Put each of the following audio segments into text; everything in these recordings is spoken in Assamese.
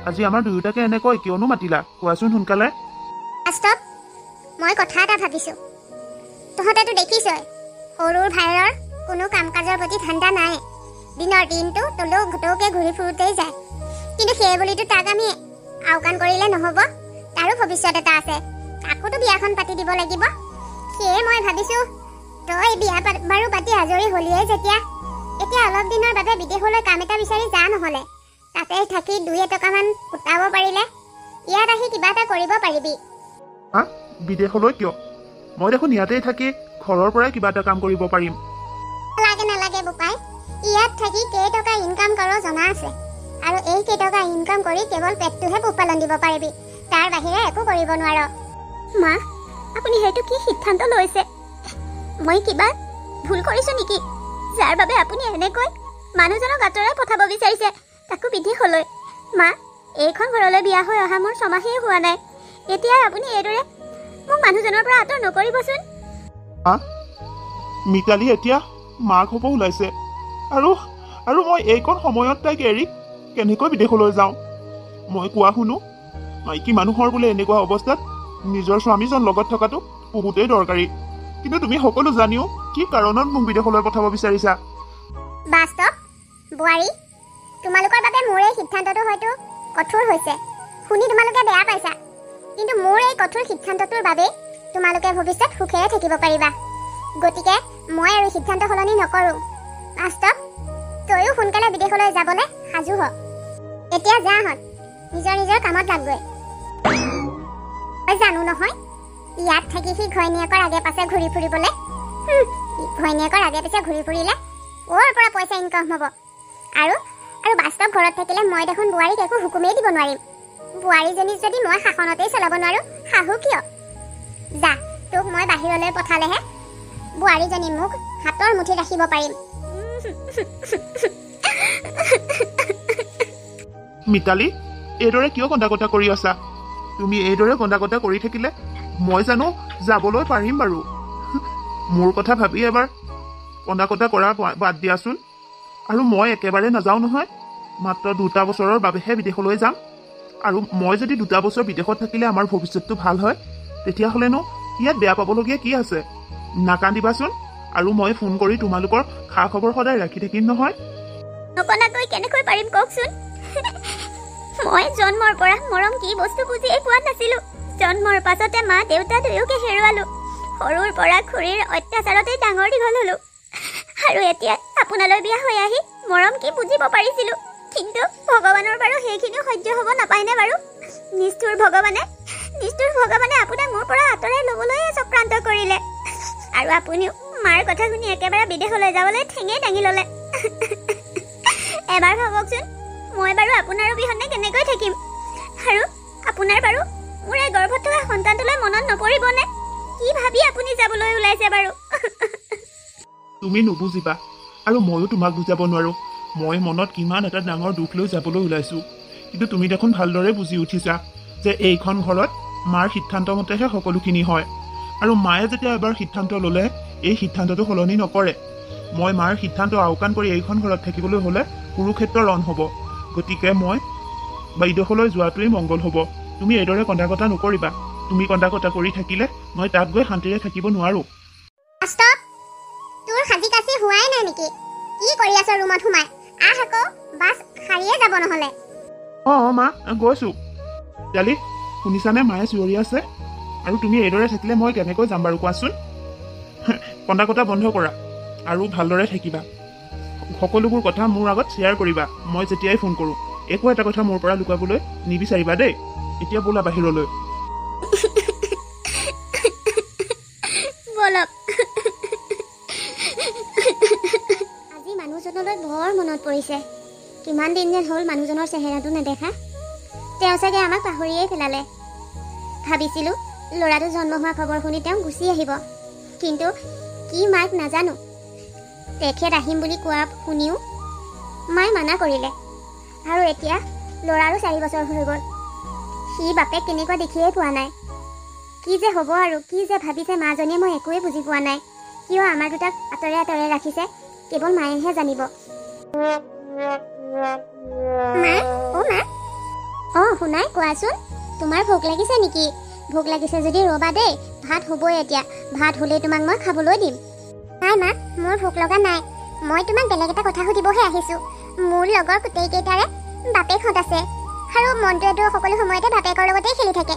আজি আমাৰ দুয়োটাকে এনেকৈ কিয়নো মাতিলা কোৱাচোন সোনকালে। ষ্টপ, মই কথা এটা ভাবিছোঁ। তহঁতেতো দেখিছই সৰুৰ ভাইৰৰ কোনো কাম কাজৰ প্ৰতি ধান্দা নাই। দিনৰ দিনটো তলৌ ঘটৌকে ঘূৰি ফুৰোতেই যায়। কিন্তু সেই বুলিতো তাক আমি আওকাণ কৰিলে নহ'ব, তাৰো ভৱিষ্যত এটা আছে, তাকোতো বিয়াখন পাতি দিব লাগিব। সেয়ে মই ভাবিছোঁ তই বিয়া বাৰু পাতি আজৰি হ'লিয়েই যেতিয়া, এতিয়া অলপ দিনৰ বাবে বিদেশলৈ কাম এটা বিচাৰি যা, নহ'লে তাতে থাকি 2-এটকামান গোটাব পাৰিলে ইয়াত আহি কিবা এটা কৰিব পাৰিবি। বিদেশলৈ কিয়? মই দেখোন ইয়াতেই থাকি ঘৰৰ পৰাই কিবা এটা কাম কৰিব পাৰিম। নালাগে বোপাই, ইয়াত থাকি কেইটকা ইনকাম কৰ জনা আছে, আৰু এই কেইটকা ইনকাম কৰি কেৱল পেটটোহে পোহপালন দিব পাৰিবি, তাৰ বাহিৰে একো কৰিব নোৱাৰ। মা, আপুনি সেইটো কি সিদ্ধান্ত লৈছে? মই কিবা ভুল কৰিছোঁ নেকি, যাৰ বাবে আপুনি এনেকৈ মানুহজনক আঁতৰাই পঠাব বিচাৰিছে, তাকো বিদেশলৈ? মা, এইখন ঘৰলৈ বিয়া হৈ অহা মোৰ ছমাহেই হোৱা নাই, এতিয়া আপুনি এইদৰে মোক মানুহজনৰ পৰা আঁতৰ নকৰিবচোন। মিতালী এতিয়া মাক হ'ব ওলাইছে, আৰু মই এইকণ সময়ত তাইক এৰি কেনেকৈ বিদেশলৈ যাওঁ? মই কোৱা শুনো, মাইকী মানুহৰ বোলে এনেকুৱা অৱস্থাত নিজৰ স্বামীজন লগত থকাটো বহুতেই দৰকাৰী, কিন্তু তুমি সকলো জানিও কি কাৰণত মোক বিদেশলৈ পঠাব বিচাৰিছা? বাস্তৱ বোৱাৰী, তোমালোকৰ বাবে মোৰ এই সিদ্ধান্তটো হয়তো কঠোৰ হৈছে, শুনি তোমালোকে বেয়া পাইছা, কিন্তু মোৰ এই কঠোৰ সিদ্ধান্তটোৰ বাবেই তোমালোকে ভৱিষ্যত সুখেৰে থাকিব পাৰিবা। গতিকে মই আৰু সিদ্ধান্ত সলনি নকৰোঁ। বাস্তৱ, তয়ো সোনকালে বিদেশলৈ যাবলৈ সাজু হ। এতিয়া যাহঁত, নিজৰ কামত লাগগৈ। মই জানো নহয়, ইয়াত থাকি সি ঘৈণীয়েকৰ আগে পাছে ঘূৰি ফুৰিবলৈ। ঘৈণীয়েকৰ আগে পিছে ঘূৰি ফুৰিলে ক'ৰ পৰা পইচা ইনকাম হ'ব? আৰু বাস্তৱ ঘৰত থাকিলে মই দেখোন বোৱাৰীক একো হুকুমেই দিব নোৱাৰিম। বোৱাৰীজনীক যদি মই শাসনতেই চলাব নোৱাৰোঁ, শাহু কিয়? যা, তোক মই বাহিৰলৈ পঠালেহে বোৱাৰীজনী মোক হাতৰ মুঠিত ৰাখিব পাৰিম। মিতালী, এইদৰে কিয় কন্দা-কটা কৰি আছা? তুমি এইদৰে কন্দা-কটা কৰি থাকিলে মই জানো যাবলৈ পাৰিম বাৰু? মোৰ কথা ভাবি এবাৰ কন্দা-কটা কৰা বাদ দিয়াচোন। আৰু মই একেবাৰে নাযাওঁ নহয়, মাত্ৰ 2টা বছৰৰ বাবেহে বিদেশলৈ যাম। আৰু মই যদি 2টা বছৰ বিদেশত থাকিলে আমাৰ ভৱিষ্যতটো ভাল হয়, তেতিয়াহ'লেনো ইয়াত বেয়া পাবলগীয়া কি আছে? নাকান্দিবাচোন, আৰু মই ফোন কৰি তোমালোকৰ খা খবৰ সদায় ৰাখি থাকিম নহয়। নকনাকৈ কেনেকৈ পাৰিম কওকচোন? মই জন্মৰ পৰা মৰম কি বস্তু বুজিয়েই পোৱা নাছিলোঁ। জন্মৰ পাছতে মা দেউতা দুয়োকে হেৰুৱালোঁ। সৰুৰ পৰা খুৰীৰ অত্যাচাৰতেই ডাঙৰ দীঘল হ'লোঁ, আৰু এতিয়া আপোনালৈ বিয়া হৈ আহি মৰম কি বুজিব পাৰিছিলোঁ। কিন্তু ভগৱানৰ বাৰু সেইখিনিও সহ্য হ'ব নাপায়নে বাৰু? নিষ্ঠুৰ ভগৱানে আপোনাক মোৰ পৰা আঁতৰাই ল'বলৈয়ে চক্ৰান্ত কৰিলে, আৰু আপুনিও মাৰ কথা শুনি একেবাৰে বিদেশলৈ যাবলৈ ঠেঙেই দাঙি ল'লে। এবাৰ ভাবকচোন, মই বাৰু আপোনাৰ অবিহনে কেনেকৈ থাকিম? আৰু আপোনাৰ বাৰু মোৰ এই গৰ্ভত থকা সন্তানটোলৈ মনত নপৰিবনে? কি ভাবি আপুনি যাবলৈ ওলাইছে বাৰু? তুমি নুবুজিবা, আৰু ময়ো তোমাক বুজাব নোৱাৰো মই মনত কিমান এটা ডাঙৰ দুখ লৈ যাবলৈ ওলাইছো। কিন্তু তুমি দেখোন ভালদৰে বুজি উঠিছা যে এইখন ঘৰত মাৰ সিদ্ধান্ত মতেহে সকলোখিনি হয়, আৰু মায়ে যেতিয়া এবাৰ সিদ্ধান্ত ল'লে এই সিদ্ধান্তটো সলনি নকৰে। মই মাৰ সিদ্ধান্ত আওকাণ কৰি এইখন ঘৰত থাকিবলৈ হ'লে কুৰুক্ষেত্ৰৰ ৰণ হ'ব। গতিকে মই বিদেশলৈ যোৱাটোৱেই মংগল হ'ব। তুমি এইদৰে কন্দা-কটা নকৰিবা। তুমি কন্দা-কটা কৰি থাকিলে মই তাত গৈ শান্তিৰে থাকিব নোৱাৰো। তোৰ সাজি কাচি হোৱাই নাই নেকি? কি কৰি আছ ৰুমত সোমাই? আহ আকৌ, বাছ সাৰিয়ে যাব নহ'লে। মা, গৈছো। জালি, শুনিছানে? মায়ে চিঞৰি আছে। আৰু তুমি এইদৰে থাকিলে মই কেনেকৈ যাম বাৰু কোৱাচোন? কন্দা-কটা বন্ধ কৰা আৰু ভালদৰে থাকিবা। সকলোবোৰ কথা মোৰ আগত শ্বেয়াৰ কৰিবা মই যেতিয়াই ফোন কৰোঁ। একো এটা কথা মোৰ পৰা লুকাবলৈ নিবিচাৰিবা দেই। এতিয়া ব'লা বাহিৰলৈ। আজি মানুহজনলৈ বৰ মনত পৰিছে। কিমান দিন যেন হ'ল মানুহজনৰ চেহেৰাটো নেদেখা। তেওঁ চাগে আমাক পাহৰিয়েই পেলালে। ভাবিছিলোঁ ল'ৰাটো জন্ম হোৱা খবৰ শুনি তেওঁ গুচি আহিব, কিন্তু কি মাক নাজানো। তেখেত আহিম বুলি কোৱা শুনিও মায়ে মানা কৰিলে, আৰু এতিয়া ল'ৰাৰো 4 বছৰ হৈ গ'ল। সি বাপেক কেনেকুৱা দেখিয়েই পোৱা নাই। কি যে হ'ব আৰু কি যে ভাবিছে মাজনীয়ে মই একোৱেই বুজি পোৱা নাই। কিয় আমাৰ দুটাক আঁতৰে আঁতৰে ৰাখিছে কেৱল মায়েহে জানিব। মা শুনাই কোৱাচোন, তোমাৰ ভোক লাগিছে নেকি? ভোক লাগিছে যদি ৰ'বা দেই, ভাত হ'বই এতিয়া। ভাত হ'লেই তোমাক মই খাবলৈ দিম। নাই মা, মোৰ ভোক লগা নাই। মই তোমাক বেলেগ এটা কথা সুধিবহে আহিছোঁ। মোৰ লগৰ গোটেইকেইটাৰে বাপেকহঁত আছে আৰু মনটোৱেতো সকলো সময়তে বাপেকৰ লগতেই খেলি থাকে।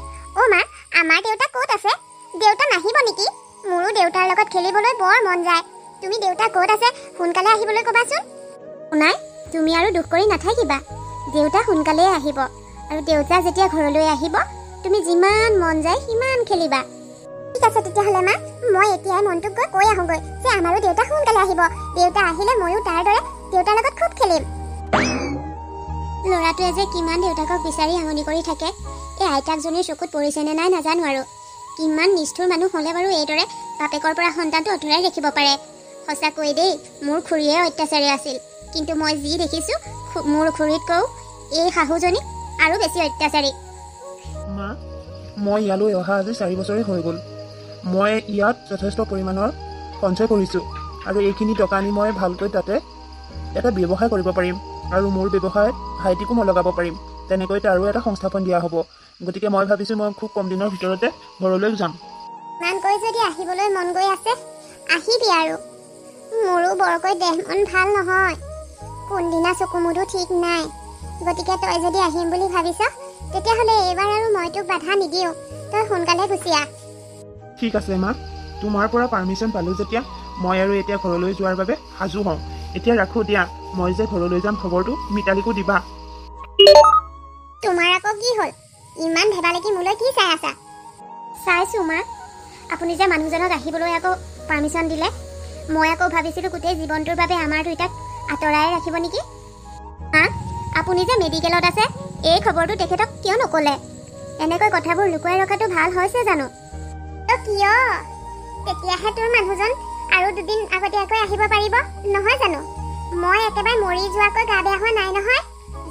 মা, আমাৰ দেউতা ক'ত আছে? দেউতা নাহিব নেকি? মোৰো দেউতাৰ লগত খেলিবলৈ বৰ মন যায়। তুমি দেউতা ক'ত আছে সোনকালে আহিবলৈ ক'বাচোন। শুনাই, তুমি আৰু দুখ কৰি নাথাকিবা। দেউতা সোনকালেই আহিব আৰু দেউতা যেতিয়া ঘৰলৈ আহিব তুমি যিমান মন যায় সিমান খেলিবা। ঠিক আছে তেতিয়াহ'লে মা, মই এতিয়াই মনটোক গৈ কৈ আহোঁগৈ যে আমাৰো দেউতা সোনকালে আহিব। দেউতা আহিলে ময়ো তাৰ দৰে দেউতাৰ লগত খুব খেলিম। ল'ৰাটোৱে যে কিমান দেউতাকক বিচাৰি আমনি কৰি থাকে, এই আইতাকজনীৰ চকুত পৰিছেনে নাই নাজানো আৰু। কিমান নিষ্ঠুৰ মানুহ হ'লে বাৰু এইদৰে বাপেকৰ পৰা সন্তানটো আঁতৰাই ৰাখিব পাৰে। সঁচাকৈ দেই, মোৰ খুৰীয়ে অত্যাচাৰী আছিল, কিন্তু মই যি দেখিছোঁ মোৰ খুৰীতকৈও এই শাহুজনী আৰু বেছি অত্যাচাৰী। মা, মই ইয়ালৈ অহা আজি 4 বছৰেই হৈ গ'ল। মই ইয়াত যথেষ্ট পৰিমাণৰ সঞ্চয় কৰিছোঁ আৰু এইখিনি টকা আনি মই ভালকৈ তাতে এটা ব্যৱসায় কৰিব পাৰিম আৰু মোৰ ব্যৱসায়ত ভাইটিকো মই লগাব পাৰিম। তেনেকৈ তাৰো এটা সংস্থাপন দিয়া হ'ব। গতিকে মই ভাবিছোঁ মই খুব কম দিনৰ ভিতৰতে ঘৰলৈ যাম। ইমানকৈ যদি আহিবলৈ মন গৈ আছে, আহিবি আৰু। মোৰো বৰকৈ দেহ মন ভাল নহয়, কোনদিনা চকু মুদো ঠিক নাই। গতিকে তই যদি আহিম বুলি ভাবিছ তেতিয়াহ'লে এইবাৰ আৰু মই তোক বাধা নিদিওঁ। তই সোনকালে গুচি আহ। ঠিক আছে মা, তোমাৰ পৰা পাৰ্মিশ্যন পালোঁ যেতিয়া মই আৰু এতিয়া ঘৰলৈ যোৱাৰ বাবে সাজু হওঁ। এতিয়া ৰাখোঁ দিয়া। মই যে ঘৰলৈ যাম খবৰটো মিতালীকো দিবা। তোমাৰ আকৌ কি হ'ল? ইমান ভেবালেকি মোলৈ কি চাই আছা? চাইছোঁ মা, আপুনি যে মানুহজনক আহিবলৈ আকৌ পাৰ্মিশ্যন দিলে। মই আকৌ ভাবিছিলোঁ গোটেই জীৱনটোৰ বাবে আমাৰ দুইটাক আঁতৰাই ৰাখিব নেকি। হা, আপুনি যে মেডিকেলত আছে এই খবৰটো তেখেতক কিয় নক'লে? এনেকৈ কথাবোৰ লুকুৱাই ৰখাটো ভাল হৈছে জানো? কিয়? তেতিয়াহে তোৰ মানুহজন আৰু দুদিন আগতীয়াকৈ আহিব পাৰিব নহয় জানো? মই একেবাৰে মৰি যোৱাকৈ গা বেয়া হোৱা নাই নহয়,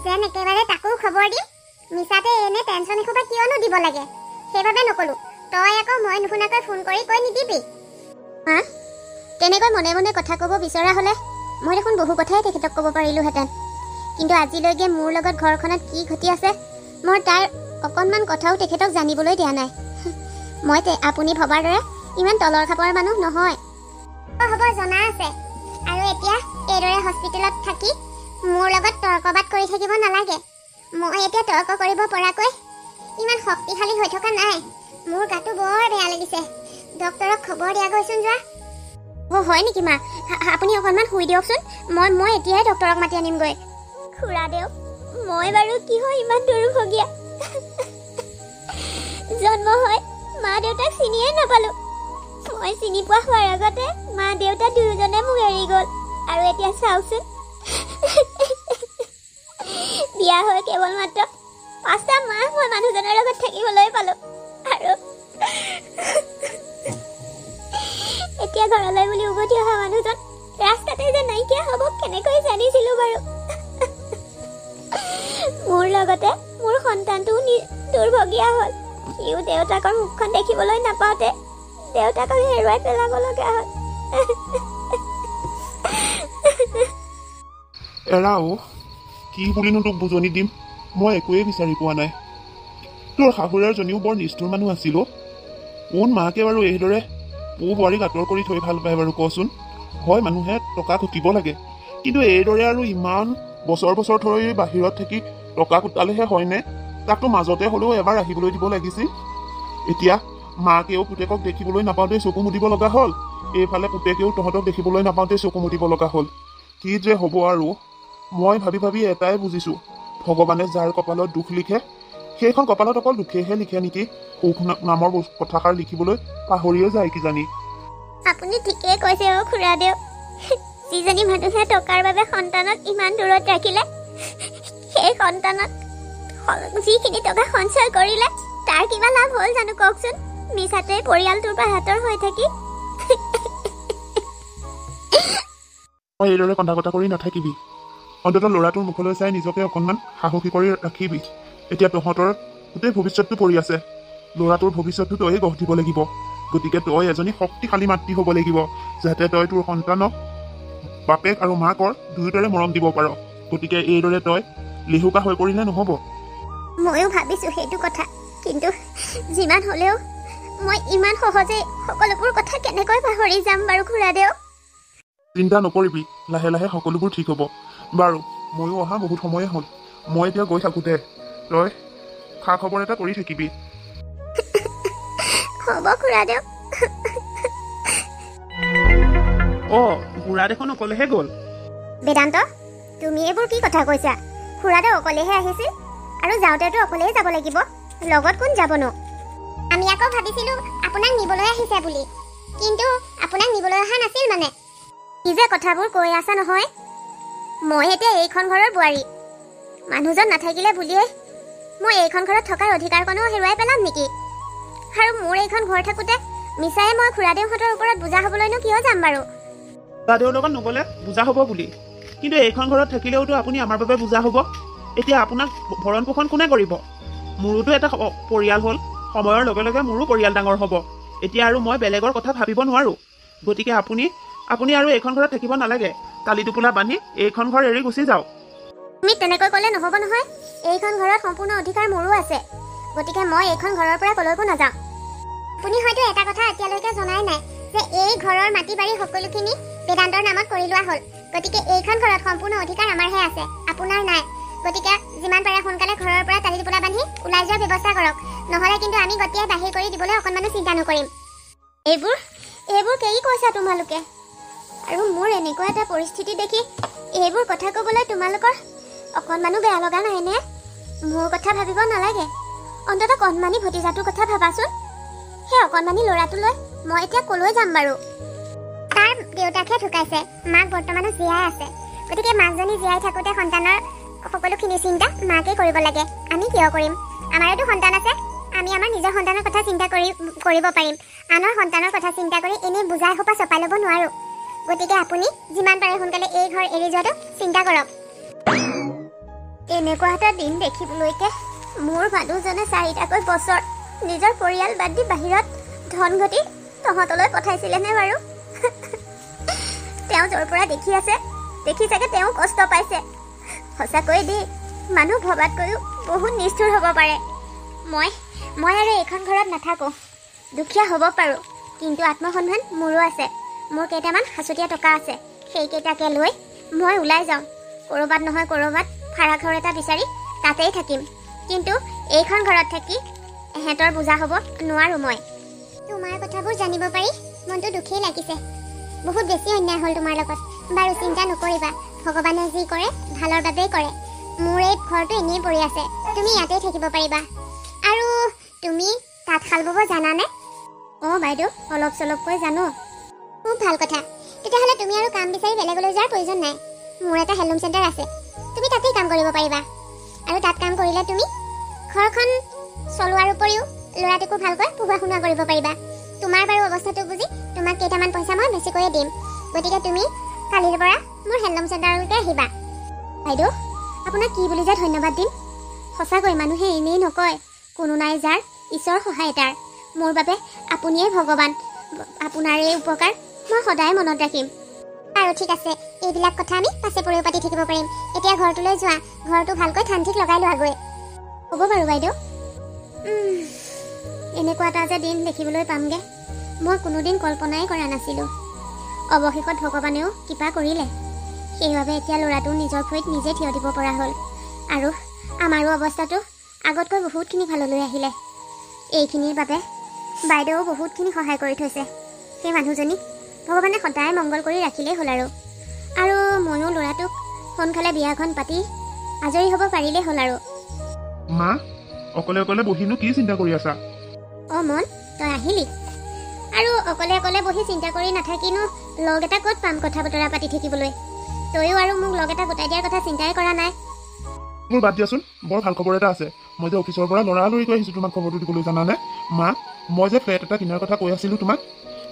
যেন একেবাৰে তাকো খবৰ দিম। মিছাতে এনে টেনশ্যন এসোপা কিয়নো দিব লাগে? সেইবাবে নক'লো। তই আকৌ মই নুশুনাকৈ ফোন কৰি কৈ নিদিবি। হা, তেনেকৈ মনে মনে কথা ক'ব বিচৰা হ'লে মই দেখোন বহু কথাই তেখেতক ক'ব পাৰিলোহেঁতেন। কিন্তু আজিলৈকে মোৰ লগত ঘৰখনত কি ঘটি আছে মই তাৰ অকণমান কথাও তেখেতক জানিবলৈ দিয়া নাই। মই আপুনি ভবাৰ দৰে ইমান তলৰ খাপৰ মানুহ নহয়। হ'ব জনা আছে। আৰু এতিয়া এইদৰে হস্পিটেলত থাকি মোৰ লগত তৰ্কবাদ কৰি থাকিব নালাগে। মই এতিয়া তৰ্ক কৰিব পৰাকৈ ইমান শক্তিশালী হৈ থকা নাই। মোৰ গাটো বৰ বেয়া লাগিছে। ডক্তৰক খবৰ দিয়া গৈচোন যোৱা। হয় নেকি মা? আপুনি অকণমান শুই দিয়কচোন। মই এতিয়াই ডক্তৰক মাতি আনিমগৈ। খুৰাদেউ, মই বাৰু কিহৰ ইমান দুৰ্ভগীয়া? জন্ম হয় মা দেউতাক চিনিয়ে নাপালোঁ। মই চিনি পোৱা হোৱাৰ আগতে মা দেউতা দুয়োজনে মোক এৰি গ'ল। আৰু এতিয়া চাওকচোন, বিয়া হৈ কেৱল মাত্ৰ 5টা মাহ মই মানুহজনৰ লগত থাকিবলৈ পালোঁ। আৰু এতিয়া ঘৰলৈ বুলি উভতি অহা মানুহজন ৰাস্তাতে যে নাইকিয়া হ'ব কেনেকৈ জানিছিলোঁ বাৰু? মোৰ লগতে মোৰ সন্তানটোও দুৰ্ভগীয়া হ'ল। সিও দেউতাকৰ মুখখন দেখিবলৈ নাপাওঁতে দেউতাকক হেৰুৱাই পেলাব লগা হ'ল। এৰা কি বুলিনো তোক বুজনি দিম? মই একোৱেই বিচাৰি পোৱা নাই। তোৰ শাহুৰাৰজনীও বৰ নিষ্ঠুৰ মানুহ আছিল। কোন মাকে বাৰু এইদৰে বোৱাৰীক আঁতৰ কৰি থৈ ভাল পায় বাৰু কচোন? হয়, মানুহে টকা ঘটিব লাগে, কিন্তু এইদৰে আৰু ইমান বছৰ বছৰ ধৰি বাহিৰত থাকি টকা গোটালেহে হয়নে? তাকতো মাজতে হ'লেও এবাৰ আহিবলৈ দিব লাগিছিল। এতিয়া মাকেও পুতেকক দেখিবলৈ নাপাওঁতে চকু মুদিব লগা হ'ল, এইফালে পুতেকেও তহঁতক দেখিবলৈ নাপাওঁতে চকু মুদিব লগা হ'ল। কি যে হ'ব আৰু? মই ভাবি ভাবি এটাই বুজিছোঁ, ভগৱানে যাৰ কপালত দুখ লিখে সেইখন কপালত অকল দুখেহে লিখে নেকি? সুখ নামৰ কথাষাৰ লিখিবলৈ পাহৰিয়ে যায় কিজানি। আপুনি ঠিকেই কৈছে খুৰাদেউ। যিজনী মানুহে টকাৰ বাবে সন্তানক ইমান দূৰত ৰাখিলে, সেই সন্তানক যিখিনি টকা সঞ্চয় কৰিলে তাৰ কিবা লাভ হ'ল জানো কওকচোন? মিছাতে পৰিয়ালটোৰ পৰা হাতৰ হৈ থাকি। মই এইদৰে কন্দা কটা কৰি নাথাকিবি। অন্ততঃ ল'ৰাটোৰ মুখলৈ চাই নিজকে অকণমান সাহসী কৰি ৰাখিবি। এতিয়া তহঁতৰ গোটেই ভৱিষ্যতটো পৰি আছে। ল'ৰাটোৰ ভৱিষ্যতটো তয়ে গঢ় দিব লাগিব। গতিকে তই এজনী শক্তিশালী মাতৃ হ'ব লাগিব, যাতে তই তোৰ সন্তানক বাপেক আৰু মাকৰ দুয়োটাৰে মৰম দিব পাৰ গতিকে এইদৰে তই লেহুকা হৈ পৰিলে নহ'ব ময়ো ভাবিছোঁ সেইটো কথা কিন্তু যিমান হ'লেও মই ইমান সহজে সকলোবোৰ কথা কেনেকৈ পাহৰি যাম বাৰু খুৰাদেউ চিন্তা নকৰিবি লাহে লাহে সকলোবোৰ ঠিক হ'ব বাৰু ময়ো অহা বহুত সময়ে হ'ল মই এতিয়া গৈ থাকোঁতে তই খা খবৰ এটা কৰি থাকিবি হ'ব খুৰাদেউ অঁ বুঢ়া দেখোন অকলেহে গ'ল বেদান্ত তুমি এইবোৰ কি কথা কৈছা খুৰাদেউ অকলেহে আহিছিল আৰু যাওঁতেতো অকলেই যাব লাগিব লগত কোন যাবনো আমি আকৌ ভাবিছিলোঁ আপোনাক নিবলৈ আহিছে বুলি কিন্তু আপোনাক নিবলৈ অহা নাছিল মানে কি যে কথাবোৰ কৈ আছা নহয় মই এতিয়া এইখন ঘৰৰ বোৱাৰী মানুহজন নাথাকিলে বুলিয়ে মই এইখন ঘৰত থকাৰ অধিকাৰকণো হেৰুৱাই পেলাম নেকি আৰু মোৰ এইখন ঘৰ থাকোঁতে মিছাই মই খুৰাদেউহঁতৰ ওপৰত বুজা হ'বলৈনো কিয় যাম বাৰু দাদেউৰ লগত নগ'লে বুজা হ'ব বুলি কিন্তু এইখন ঘৰত থাকিলেওতো আপুনি আমাৰ বাবে বুজা হ'ব এতিয়া আপোনাক ভৰণ পোষণ কোনে কৰিব মোৰোতো এটা পৰিয়াল হ'ল সময়ৰ লগে লগে মোৰো পৰিয়াল ডাঙৰ হ'ব এতিয়া আৰু মই বেলেগৰ কথা ভাবিব নোৱাৰোঁ গতিকে আপুনি আৰু এইখন ঘৰত থাকিব নালাগে তালি টোপোলা বান্ধি এইখন ঘৰ এৰি গুচি যাওক তুমি তেনেকৈ ক'লে নহ'ব নহয় এইখন ঘৰত সম্পূৰ্ণ অধিকাৰ মোৰো আছে গতিকে মই এইখন ঘৰৰ পৰা কলৈকো নাযাওঁ আপুনি হয়তো এটা কথা এতিয়ালৈকে জনাই নাই যে এই ঘৰৰ মাটি বাৰী সকলোখিনি বেদান্তৰ নামত কৰি লোৱা হ'ল গতিকে এইখন ঘৰত সম্পূৰ্ণ অধিকাৰ আমাৰহে আছে আপোনাৰ নাই গতিকে যিমান পাৰে সোনকালে ঘৰৰ পৰা তালি টোপোলা বান্ধি ওলাই যোৱাৰ ব্যৱস্থা কৰক নহ'লে কিন্তু আমি গতিয়াই বাহিৰ কৰি দিবলৈ অকণমানো চিন্তা নকৰিম এইবোৰ কি কৈছা তোমালোকে আৰু মোৰ এনেকুৱা এটা পৰিস্থিতি দেখি এইবোৰ কথা ক'বলৈ তোমালোকৰ অকণমানো বেয়া লগা নাইনে মোৰ কথা ভাবিব নালাগে অন্ততঃ কণমানি ভতিজাটোৰ কথা ভাবাচোন সেই অকণমানি ল'ৰাটোলৈ মই এতিয়া ক'লৈ যাম বাৰু তাৰ দেউতাকহে ঢুকাইছে মাক বৰ্তমানো জীয়াই আছে গতিকে মাকজনী জীয়াই থাকোঁতে সন্তানৰ সকলোখিনি চিন্তা মাকে কৰিব লাগে আমি কিয় কৰিম আমাৰোতো সন্তান আছে আমি আমাৰ নিজৰ সন্তানৰ কথা চিন্তা কৰিব পাৰিম আনৰ সন্তানৰ কথা চিন্তা কৰি এনেই বুজাই সোপা চপাই ল'ব নোৱাৰোঁ গতিকে আপুনি যিমান পাৰে সোনকালে এই ঘৰ এৰি যোৱাটো চিন্তা কৰক এনেকুৱা এটা দিন দেখিবলৈকে মোৰ মানুহজনে 4টাকৈ বছৰ নিজৰ পৰিয়াল বাদ দি বাহিৰত ধন ঘটি তহঁতলৈ পঠাইছিলেনে বাৰু তেওঁ য'ৰ পৰা দেখি আছে দেখি চাগে তেওঁ কষ্ট পাইছে সঁচাকৈ দেই মানুহ ভবাতকৈও বহুত নিষ্ঠুৰ হ'ব পাৰে মই আৰু এইখন ঘৰত নাথাকোঁ দুখীয়া হ'ব পাৰোঁ কিন্তু আত্মসন্মান মোৰো আছে মোৰ কেইটামান সাঁচতীয়া টকা আছে সেইকেইটাকে লৈ মই ওলাই যাওঁ ক'ৰবাত নহয় ক'ৰবাত ভাড়া ঘৰ এটা বিচাৰি তাতেই থাকিম কিন্তু এইখন ঘৰত থাকি এহেঁতৰ বুজা হ'ব নোৱাৰোঁ মই তোমাৰ কথাবোৰ জানিব পাৰি মনটো দুখেই লাগিছে বহুত বেছি অন্যায় হ'ল তোমাৰ লগত বাৰু চিন্তা নকৰিবা ভগৱানে যি কৰে ভালৰ বাবেই কৰে মোৰ এই ঘৰটো এনেই পৰি আছে তুমি ইয়াতেই থাকিব পাৰিবা আৰু তুমি তাঁতশাল ব'ব জানানে অঁ বাইদেউ অলপ চলপকৈ জানো খুব ভাল কথা তেতিয়াহ'লে তুমি আৰু কাম বিচাৰি বেলেগলৈ যোৱাৰ প্ৰয়োজন নাই মোৰ এটা হেণ্ডলুম চেণ্টাৰ আছে তুমি তাতেই কাম কৰিব পাৰিবা আৰু তাত কাম কৰিলে তুমি ঘৰখন চলোৱাৰ উপৰিও ল'ৰাটোকো ভালকৈ পঢ়ুৱা শুনা কৰিব পাৰিবা তোমাৰ বাৰু অৱস্থাটো বুজি তোমাক কেইটামান পইচা মই বেছিকৈয়ে দিম গতিকে তুমি কালিৰ পৰা মোৰ হেণ্ডলুম চেণ্টাৰলৈকে আহিবা বাইদেউ আপোনাক কি বুলি যে ধন্যবাদ দিম সঁচাকৈ মানুহে এনেই নকয় কোনো নাই যাৰ ঈশ্বৰ সহায় তাৰ মোৰ বাবে আপুনিয়েই ভগৱান আপোনাৰ এই উপকাৰ মই সদায় মনত ৰাখিম আৰু ঠিক আছে এইবিলাক কথা আমি পাছে পৰিও পাতি থাকিব পাৰিম এতিয়া ঘৰটোলৈ যোৱা ঘৰটো ভালকৈ ঠান ঠিক লগাই লোৱাগৈ হ'ব বাৰু বাইদেউ এনেকুৱা এটা যে দিন দেখিবলৈ পামগৈ মই কোনোদিন কল্পনাই কৰা নাছিলোঁ অৱশেষত ভগৱানেও কৃপা কৰিলে সেইবাবে এতিয়া ল'ৰাটো নিজৰ ভৰিত নিজে থিয় দিব পৰা হ'ল আৰু আমাৰো অৱস্থাটো আগতকৈ বহুতখিনি ভাললৈ আহিলে এইখিনিৰ বাবে বাইদেৱেও বহুতখিনি সহায় কৰি থৈছে সেই মানুহজনীক ভগৱানে সদায় মংগল কৰি ৰাখিলেই হ'ল আৰু ময়ো ল'ৰাটোক সোনকালে বিয়াখন পাতি আজৰি হ'ব পাৰিলেই হ'ল আৰু মা অকলে অকলে বহিনো কি চিন্তা কৰি আছা অঁ মন তই আহিলি আৰু অকলে অকলে বহি চিন্তা কৰি নাথাকিনো লগ এটা ক'ত পাম কথা বতৰা পাতি থাকিবলৈ তয়ো আৰু মোক লগ এটা গোটাই দিয়াৰ কথা চিন্তাই কৰা নাই মোৰ বাদ দিয়াচোন বৰ ভাল খবৰ এটা আছে মই যে অফিচৰ পৰা লৰালৰিকৈ আহিছোঁ তোমাক খবৰটো দিবলৈ জানানে মা মই যে ফ্লেট এটা কিনাৰ কথা কৈ আছিলোঁ তোমাক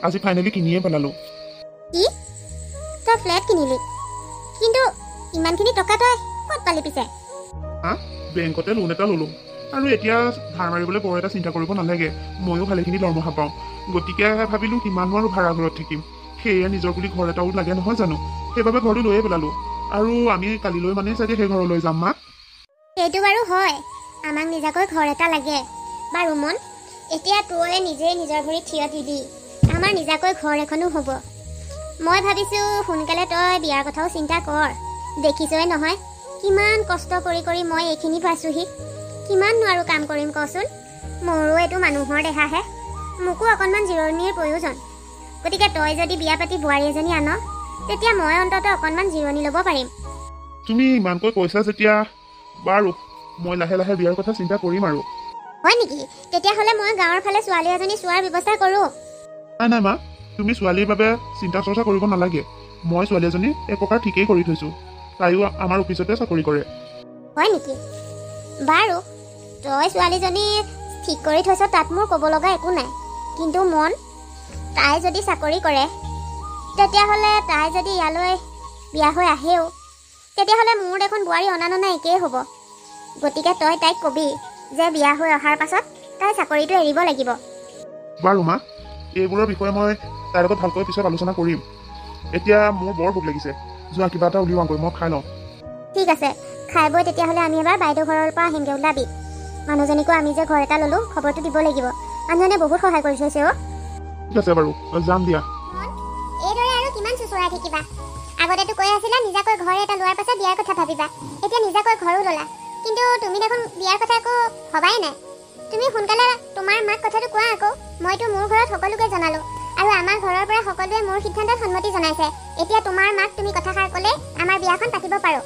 আজি ফাইনেলি কিনিয়ে পেলালোঁ কি তই ফ্লেট কিনিলি কিন্তু ইমানখিনি টকা তই ক'ত পালি পিছে হা বেংকতে লোন এটা ল'লোঁ আৰু এতিয়া ধাৰ মাৰিবলৈ বৰ এটা চিন্তা কৰিব নালাগে ময়ো ভালেখিনি দৰমহা পাওঁ গতিকে ভাবিলোঁ কিমাননো আৰু ভাড়া ঘৰত থাকিম সেয়ে নিজৰ বুলি ঘৰ এটাও লাগে নহয় জানো সেইবাবে ঘৰটো লৈয়ে পেলালো আৰু আমি কালিলৈ মানে চাগে সেই ঘৰলৈ যাম মা সেইটো বাৰু হয় আমাক নিজাকৈ ঘৰ এটা লাগে বাৰু মন এতিয়া তই নিজে নিজৰ ভৰিত থিয় দিবি আমাৰ নিজাকৈ ঘৰ এখনো হ'ব মই ভাবিছোঁ সোনকালে তই বিয়াৰ কথাও চিন্তা কৰ দেখিছই নহয় কিমান কষ্ট কৰি কৰি মই এইখিনি পাইছোহি কিমাননো আৰু কাম কৰিম কচোন মোৰো এইটো মানুহৰ দেহাহে মোকো অকণমান জিৰণিৰ প্ৰয়োজন গতিকে তই যদি বিয়া পাতি বোৱাৰী এজনী আন তেতিয়া মই অন্ততঃ অকণমান জিৰণি ল'ব পাৰিম তুমি ইমানকৈ কৈছা যেতিয়া বাৰু মই লাহে লাহে বিয়াৰ কথা চিন্তা কৰিম আৰু হয় নেকি তেতিয়াহ'লে মই গাঁৱৰ ফালে ছোৱালী এজনী চোৱাৰ ব্যৱস্থা কৰোঁ নাই নাই মা তুমি ছোৱালীৰ বাবে চিন্তা চৰ্চা কৰিব নালাগে মই ছোৱালী এজনী এক প্ৰকাৰ ঠিকেই কৰি থৈছোঁ তাইও আমাৰ অফিচতে চাকৰি কৰে হয় নেকি বাৰু তই ছোৱালীজনী ঠিক কৰি থৈছ তাত মোৰ ক'ব লগা একো নাই কিন্তু মন তাই যদি চাকৰি কৰে তেতিয়াহ'লে তাই যদি ইয়ালৈ বিয়া হৈ আহেও তেতিয়াহ'লে মোৰ দেখোন বোৱাৰী অনা ননা একেই হ'ব গতিকে তই তাইক কবি যে বিয়া হৈ অহাৰ পাছত তাই চাকৰিটো এৰিব লাগিব বাৰু মা এইবোৰৰ বিষয়ে মই তাইৰ লগত ভালকৈ পিছত আলোচনা কৰিম এতিয়া মোৰ বৰ ভোক লাগিছে যোৱা কিবা এটা উলিওৱাগৈ মই খাই লওঁ ঠিক আছে খাই বৈ তেতিয়াহ'লে আমি এবাৰ বাইদেউ ঘৰৰ পৰা আহিমগৈ ওলাবি মানুহজনীকো আমি যে ঘৰ এটা ল'লোঁ খবৰটো দিব লাগিব মানুহজনে বহুত সহায় কৰি থৈছে অ' ঠিক আছে বাৰু যাম দিয়া এইদৰে আৰু কিমান চুচৰাই থাকিবা আগতেতো কৈ আছিলা নিজাকৈ ঘৰ এটা লোৱাৰ পাছত বিয়াৰ কথা ভাবিবা এতিয়া নিজাকৈ ঘৰো ল'লা কিন্তু তুমি দেখোন বিয়াৰ কথা একো ভবাই নাই তুমি সোনকালে তোমাৰ মাক কথাটো কোৱা আকৌ মইতো মোৰ ঘৰত সকলোকে জনালোঁ আৰু আমাৰ ঘৰৰ পৰা সকলোৱে মোৰ সিদ্ধান্তত সন্মতি জনাইছে এতিয়া তোমাৰ মাক তুমি কথাষাৰ ক'লে আমাৰ বিয়াখন পাতিব পাৰোঁ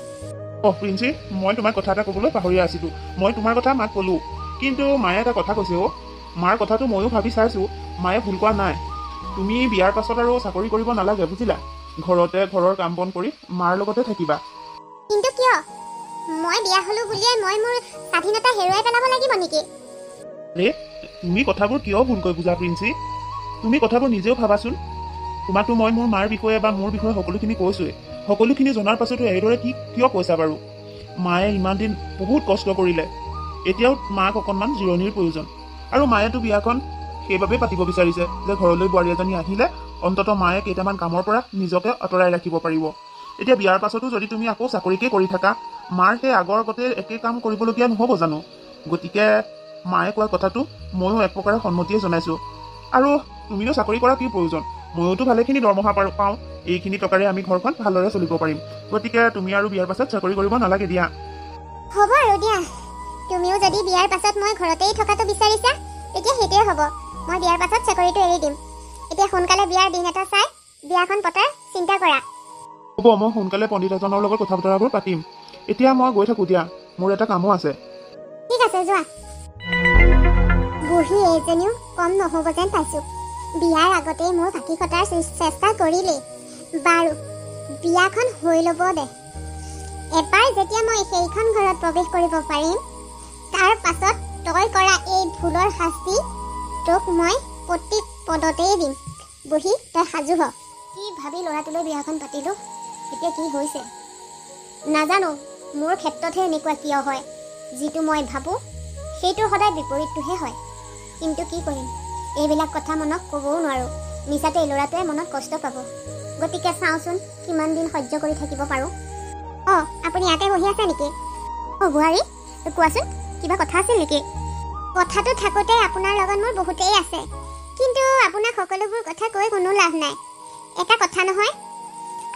প্ৰিন্সি মই তোমাক কথা এটা ক'বলৈ পাহৰিয়ে আছিলোঁ মই তোমাৰ কথা মাক ক'লোঁ কিন্তু মায়ে এটা কথা কৈছে অ' মাৰ কথাটো ময়ো ভাবি চাইছোঁ মায়ে ভুল কোৱা নাই তুমি বিয়াৰ পাছত আৰু চাকৰি কৰিব নালাগে বুজিলা ঘৰতে ঘৰৰ কাম বন কৰি মাৰ লগতে থাকিবা কিন্তু কিয় মই বিয়া হ'লোঁ বুলিয়ে মই মোৰ স্বাধীনতা হেৰুৱাই পেলাব লাগিব নেকি ৰে তুমি কথাবোৰ কিয় ভুলকৈ বুজা প্ৰিন্সি তুমি কথাবোৰ নিজেও ভাবাচোন তোমাকতো মই মোৰ মাৰ বিষয়ে বা মোৰ বিষয়ে সকলোখিনি কৈছোঁৱেই সকলোখিনি জনাৰ পাছতো এইদৰে কিয় কৈছা বাৰু মায়ে ইমান দিন বহুত কষ্ট কৰিলে এতিয়াও মাক অকণমান জিৰণিৰ প্ৰয়োজন আৰু মায়েতো বিয়াখন সেইবাবেই পাতিব বিচাৰিছে যে ঘৰলৈ বোৱাৰী এজনী আহিলে অন্ততঃ মায়ে কেইটামান কামৰ পৰা নিজকে আঁতৰাই ৰাখিব পাৰিব এতিয়া বিয়াৰ পাছতো যদি তুমি আকৌ চাকৰিকে কৰি থাকা মাৰ সেই আগৰ আগতে একে কাম কৰিবলগীয়া নহ'ব জানো গতিকে মায়ে কোৱা কথাটো ময়ো এক প্ৰকাৰে সন্মতিয়ে জনাইছোঁ আৰু তুমিনো চাকৰি কৰা কি প্ৰয়োজন ময়োতো ভালেখিনি দৰমহা পাওঁ এইখিনি টকাৰে আমি ঘৰখন ভালদৰে চলিব পাৰিম গতিকে তুমি আৰু বিয়াৰ পাছত চাকৰি কৰিব নালাগে দিয়া হ'ব আৰু দিয়া তুমিও যদি বিয়াৰ পাছত মই ঘৰতেই থকাটো বিচাৰিছা তেতিয়া সেইটোৱে হ'ব মই বিয়াৰ পাছত চাকৰিটো এৰি দিম এতিয়া সোনকালে বিয়াৰ দিন এটা চাই বিয়াখন পতাৰ চিন্তা কৰা হ'ব মই সোনকালে পণ্ডিত এজনৰ লগত কথা বতৰাবোৰ পাতিম এতিয়া মই গৈ থাকোঁ দিয়া মোৰ এটা কামো আছে ঠিক আছে যোৱা বুঢ়ী এইজনীও কম নহ'ব যেন পাইছোঁ বিয়াৰ আগতেই মোৰ ভাকি কটাৰ চেষ্টা কৰিলেই বাৰু বিয়াখন হৈ ল'ব দে এবাৰ যেতিয়া মই সেইখন ঘৰত প্ৰৱেশ কৰিব পাৰিম তাৰ পাছত তই কৰা এই ভুলৰ শাস্তি তোক মই প্ৰতি পদতেই দিম বুঢ়ী তই সাজু হ কি ভাবি ল'ৰাটোলৈ বিয়াখন পাতিলোঁ এতিয়া কি হৈছে নাজানো মোৰ ক্ষেত্ৰতহে এনেকুৱা কিয় হয় যিটো মই ভাবোঁ সেইটো সদায় বিপৰীতটোহে হয় কিন্তু কি কৰিম এইবিলাক কথা মনক ক'বও নোৱাৰোঁ মিছাতে এই ল'ৰাটোৱে মনত কষ্ট পাব গতিকে চাওঁচোন কিমান দিন সহ্য কৰি থাকিব পাৰোঁ অঁ আপুনি ইয়াতে বহি আছে নেকি অঁ বোৱাৰী কোৱাচোন কিবা কথা আছিল নেকি কথাটো থাকোঁতে আপোনাৰ লগত মোৰ বহুতেই আছে কিন্তু আপোনাক সকলোবোৰ কথা কৈ কোনো লাভ নাই এটা কথা নহয়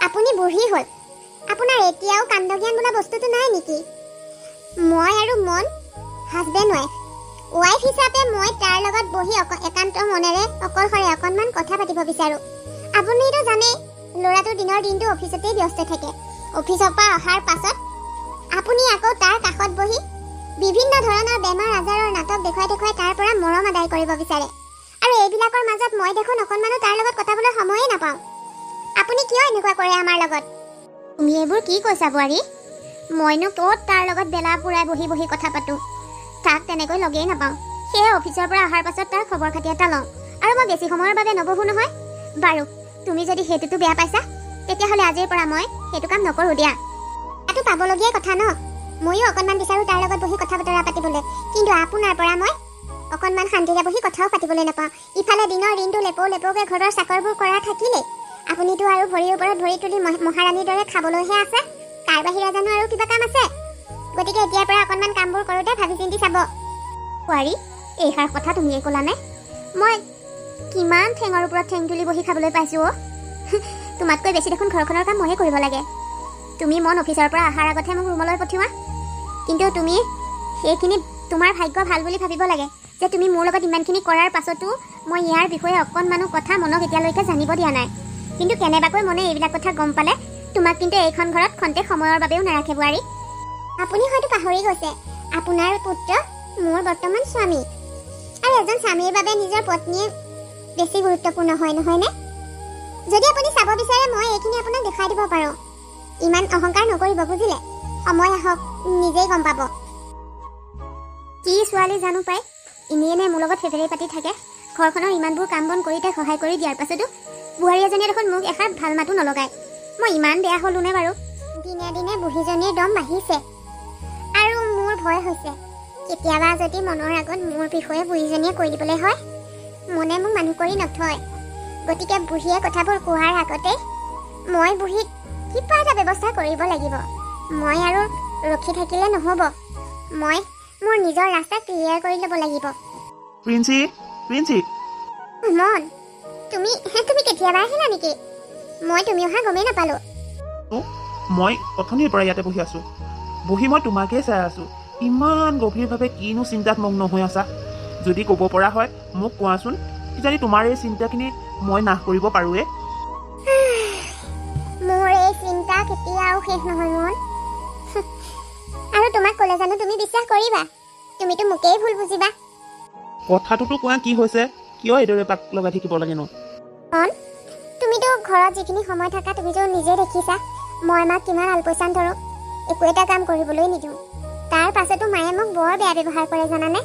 আপুনি বুঢ়ী হ'ল আপোনাৰ এতিয়াও কাণ্ডজ্ঞান বোলা বস্তুটো নাই নেকি মই আৰু মন হাজবেণ্ড ৱাইফ হিচাপে মই তাৰ লগত বহি একান্ত মনেৰে অকলশৰে অকণমান কথা পাতিব বিচাৰোঁ আপুনিতো জানেই ল'ৰাটো দিনৰ দিনটো অফিচতেই ব্যস্ত থাকে অফিচৰ পৰা অহাৰ পাছত আপুনি আকৌ তাৰ কাষত বহি বিভিন্ন ধৰণৰ বেমাৰ আজাৰৰ নাটক দেখুৱাই তাৰ পৰা মৰম আদায় কৰিব বিচাৰে আৰু এইবিলাকৰ মাজত মই দেখোন অকণমানো তাৰ লগত কথাবলৈ সময়ে নাপাওঁ আপুনি কিয় এনেকুৱা কৰে আমাৰ লগত তুমি এইবোৰ কি কৈছা বোৱাৰী মইনো ক'ত তাৰ লগত বেলা পুৰাই বহি বহি কথা পাতোঁ তাক তেনেকৈ লগেই নাপাওঁ সেয়ে অফিচৰ পৰা অহাৰ পাছত তাৰ খবৰ খাতি এটা লওঁ আৰু মই বেছি সময়ৰ বাবে নবহোঁ নহয় বাৰু তুমি যদি সেইটোতো বেয়া পাইছা তেতিয়াহ'লে আজিৰ পৰা মই সেইটো কাম নকৰোঁ দিয়া তাতো পাবলগীয়া কথা ন ময়ো অকণমান বিচাৰোঁ তাৰ লগত বহি কথা বতৰা পাতিবলৈ কিন্তু আপোনাৰ পৰা মই অকণমান শান্তিৰে বহি কথাও পাতিবলৈ নাপাওঁ ইফালে দিনৰ দিনটো লেপৌ লেপৌকৈ ঘৰৰ চাকৰবোৰ কৰা থাকিলে আপুনিতো আৰু ভৰিৰ ওপৰত ভৰি তুলি মহাৰাণীৰ দৰে খাবলৈহে আছে। তাৰ বাহিৰে জানো আৰু কিবা কাম আছে? গতিকে এতিয়াৰ পৰা অকণমান কামবোৰ কৰোঁতে ভাবি চিন্তি চাব। বোৱাৰী, এইষাৰ কথা তুমিয়ে ক'লানে? মই কিমান ঠেঙৰ ওপৰত ঠেং তুলি বহি খাবলৈ পাইছোঁ অ'। তোমাতকৈ বেছি দেখোন ঘৰখনৰ কাম ময়ে কৰিব লাগে। তুমি মন অফিচৰ পৰা অহাৰ আগতহে মোক ৰুমলৈ পঠিওৱা, কিন্তু তুমি সেইখিনি তোমাৰ ভাগ্য ভাল বুলি ভাবিব লাগে যে তুমি মোৰ লগত ইমানখিনি কৰাৰ পাছতো মই ইয়াৰ বিষয়ে অকণমানো কথা মনক এতিয়ালৈকে জানিব দিয়া নাই। কিন্তু কেনেবাকৈ মনে এইবিলাক কথা গম পালে তোমাক কিন্তু এইখন ঘৰত খন্তেক সময়ৰ বাবেও নাৰাখে বোৱাৰী। আপুনি হয়তো পাহৰি গৈছে, আপোনাৰ পুত্ৰ মোৰ বৰ্তমান স্বামী, আৰু এজন স্বামীৰ বাবে নিজৰ পত্নীয়ে বেছি গুৰুত্বপূৰ্ণ হয়, নহয়নে? যদি আপুনি চাব বিচাৰে মই এইখিনি আপোনাক দেখাই দিব পাৰোঁ। ইমান অহংকাৰ নকৰিব, বুজিলে? সময় আহক, নিজেই গম পাব। কি ছোৱালী জানো পাই, এনেই এনে মোৰ লগত ফেফেৰি পাতি থাকে। ঘৰখনৰ ইমানবোৰ কাম বন কৰি তাইক সহায় কৰি দিয়াৰ পাছতো বোৱাৰী এজনীয়ে দেখোন মোক এষাৰ ভাল মাতো নলগায়। মই ইমান বেয়া হ'লোনে বাৰু? দিনে দিনে বুঢ়ীজনীৰ দম বাঢ়িছে, আৰু মোৰ ভয় হৈছে কেতিয়াবা যদি মনৰ আগত মোৰ বিষয়ে বুঢ়ীজনীয়ে কৈ দিবলৈ হয়, মনে মোক মানুহ কৰি নথয়। গতিকে বুঢ়ীয়ে কথাবোৰ কোৱাৰ আগতে মই বুঢ়ীক কিবা এটা ব্যৱস্থা কৰিব লাগিব। মই আৰু ৰখি থাকিলে নহ'ব, মই মোৰ নিজৰ ৰাস্তা ক্লিয়াৰ কৰি ল'ব লাগিব। প্ৰিন্সি, প্ৰিন্সি। মন, তুমি কেতিয়াবা আহিলা নেকি? মই তুমি অহা গমেই নাপালোঁ। মই অথনিৰ পৰা ইয়াতে বহি আছোঁ। বহি মই তোমাকেই চাই আছোঁ। ইমান গভীৰভাৱে কিনো চিন্তাত মগ্ন হৈ আছা? যদি ক'ব পৰা হয় মোক কোৱাচোন, কিজানি তোমাৰ এই চিন্তাখিনি মই নাশ কৰিব পাৰোঁৱে। মোৰ এই চিন্তা কেতিয়াও শেষ নহয় মন। আৰু তোমাক ক'লে জানো তুমি বিশ্বাস কৰিবা? তুমিতো মোকেই ভুল বুজিবা। কথাটোতো কোৱা, কি হৈছে? কিয় এইদৰে পাক লগাই থাকিব লাগেনো? মন, তুমিতো ঘৰত যিখিনি সময় থাকা তুমিতো নিজে দেখিছা মই মাক কিমান আলপৈচান ধৰোঁ, একো এটা কাম কৰিবলৈ নিদিওঁ। তাৰ পাছতো মায়ে মোক বৰ বেয়া ব্যৱহাৰ কৰে জানানে?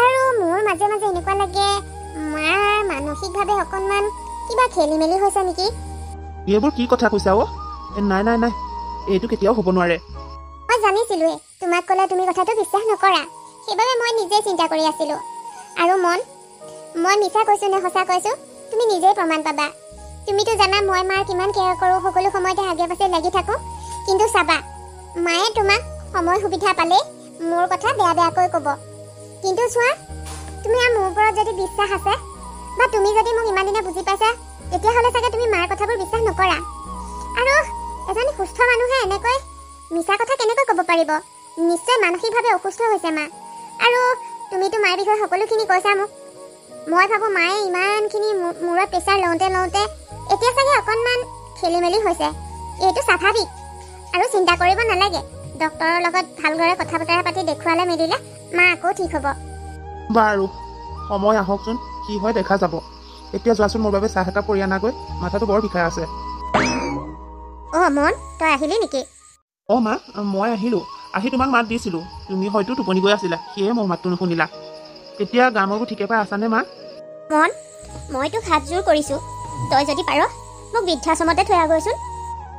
আৰু মোৰ মাজে মাজে এনেকুৱা লাগে মাৰ মানসিকভাৱে অকণমান কিবা খেলি মেলি হৈছে নেকি। এইবোৰ কি কথা কৈছা অ'? নাই নাই নাই, এইটো কেতিয়াও হ'ব নোৱাৰে। মই জানিছিলোঁৱে তোমাক ক'লে তুমি কথাটো বিশ্বাস নকৰা, সেইবাবে মই নিজেই চিন্তা কৰি আছিলোঁ। আৰু মন, মই মিছা কৈছোঁ নে সঁচা কৈছোঁ তুমি নিজেই প্ৰমাণ পাবা। তুমিতো জানা মই মাৰ কিমান কেয়াৰ কৰোঁ, সকলো সময়তে আগে পাছে লাগি থাকোঁ। কিন্তু চাবা, মায়ে তোমাক সময় সুবিধা পালেই মোৰ কথা বেয়া বেয়াকৈ ক'ব। কিন্তু চোৱা, তুমি আৰু মোৰ ওপৰত যদি বিশ্বাস আছে, বা তুমি যদি মোক ইমান দিনে বুজি পাইছা, তেতিয়াহ'লে চাগে তুমি মাৰ কথাবোৰ বিশ্বাস নকৰা। আৰু এজনী সুস্থ মানুহে এনেকৈ মিছা কথা কেনেকৈ ক'ব পাৰিব? নিশ্চয় মানসিকভাৱে অসুস্থ হৈছে মা। আৰু তুমিতো মাৰ বিষয়ে সকলোখিনি কৈছা মোক। মই ভাবোঁ মায়ে ইমানখিনি মূৰত প্ৰেছাৰ লওঁতে লওঁতে এতিয়া চাগে অকণমান খেলি মেলি হৈছে। এইটো স্বাভাৱিক, আৰু চিন্তা কৰিব নালাগে। ডক্তৰৰ লগত ভালদৰে কথা বতৰা পাতি দেখুৱালে মেলিলে মা আকৌ ঠিক হ'ব। বাৰু, সময় আহকচোন, কি হয় দেখা যাব। এতিয়া যোৱাচোন, মোৰ বাবে চাহ একাপ কৰি আনাগৈ, মাথাটো বৰ বিষাই আছে। অ' মন, তই আহিলি নেকি? অ' মা, মই আহিলোঁ। আহি তোমাক মাত দিছিলোঁ, তুমি হয়তো টোপনি গৈ আছিলা, সেয়ে মোৰ মাতটো নুশুনিলা। এতিয়া গা মূৰবোৰ ঠিকে পাই আছানে মা? মন, মই তোক হাত জোৰ কৰিছোঁ, তই যদি পাৰ মোক বৃদ্ধাশ্ৰমতে থৈ আহগৈচোন।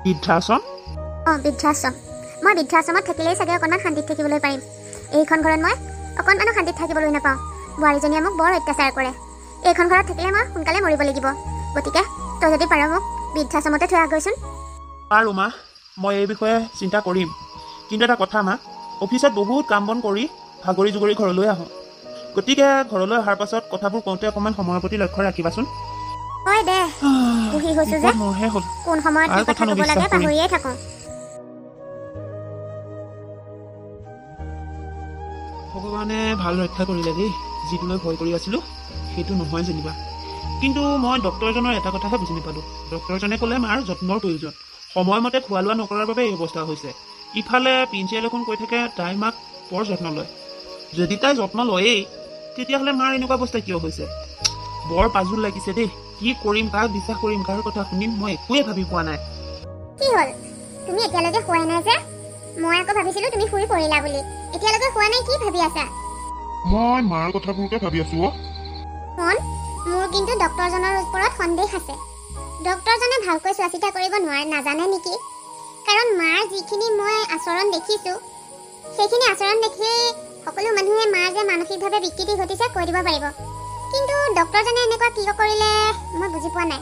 বৃদ্ধাশ্ৰম? অঁ, বৃদ্ধাশ্ৰম। মই বৃদ্ধাশ্ৰমত থাকিলেই চাগে অকণমান শান্তিত থাকিবলৈ পাৰিম। এইখন ঘৰত মই অকণমানো শান্তিত থাকিবলৈ নাপাওঁ। বোৱাৰীজনীয়ে মোক বৰ অত্যাচাৰ কৰে। এইখন ঘৰত থাকিলে মই সোনকালে মৰিব লাগিব। গতিকে তই যদি পাৰ মোক বৃদ্ধাশ্ৰমতে থৈ আহগৈচোন। বাৰু মা, মই এই বিষয়ে চিন্তা কৰিম। কিন্তু এটা কথা মা, অফিচত বহুত কাম বন কৰি ভাগৰি জুগৰি ঘৰলৈ আহোঁ। গতিকে ঘৰলৈ অহাৰ পাছত কথাবোৰ কওঁতে অকণমান সময়ৰ প্ৰতি লক্ষ্য ৰাখিবাচোন। হয় দে, বুঢ়ী হৈছোঁ যে কোন সময়ত কি কথা ক'ব লাগে পাহৰিয়ে থাকোঁ। ভগৱানে ভাল ৰক্ষা কৰিলে দেই। যিটো লৈ ভয় কৰি আছিলোঁ সেইটো নহয় যেনিবা। কিন্তু মই ডক্তৰজনৰ এটা কথাহে বুজি নাপালোঁ। ডক্তৰজনে ক'লে মাৰ যত্নৰ প্ৰয়োজন, সময়মতে খোৱা লোৱা নকৰাৰ বাবে এই অৱস্থা হৈছে। ইফালে প্ৰিন্সিয়ে দেখোন কৈ থাকে তাই মাক বৰ যত্ন লয়। যদি তাই যত্ন লয়েই, তেতিয়াহ'লে মাৰ এনেকুৱা অৱস্থা কিয় হৈছে? বৰ পাজুল লাগিছে দেই। কি কৰিম, কাক বিশ্বাস কৰিম, কাৰ কথা শুনিম, মই একোৱে ভাবি পোৱা নাই। কি হ'ল, তুমি এতিয়ালৈকে শুৱাই নাই যে? মই আকৌ ভাবিছিলোঁ তুমি শুই পৰিলা বুলি। এতিয়ালৈকে শুৱা নাই, কি ভাবি আছা? মই মাৰ কথাবোৰকে ভাবি আছোঁ। মন, মোৰ কিন্তু ডক্তৰজনৰ ওপৰত সন্দেহ আছে। ডক্তৰজনে ভালকৈ চোৱা চিতা কৰিব নাজানে নেকি? কাৰণ মাৰ যিখিনি মই আচৰণ দেখিছোঁ, সেইখিনি আচৰণ দেখি সকলো মানুহে মাৰ যে মানসিকভাৱে বিকৃতি ঘটিছে কৈ দিব পাৰিব। কিন্তু ডক্তৰজনে এনেকুৱা কিয় কৰিলে মই বুজি পোৱা নাই।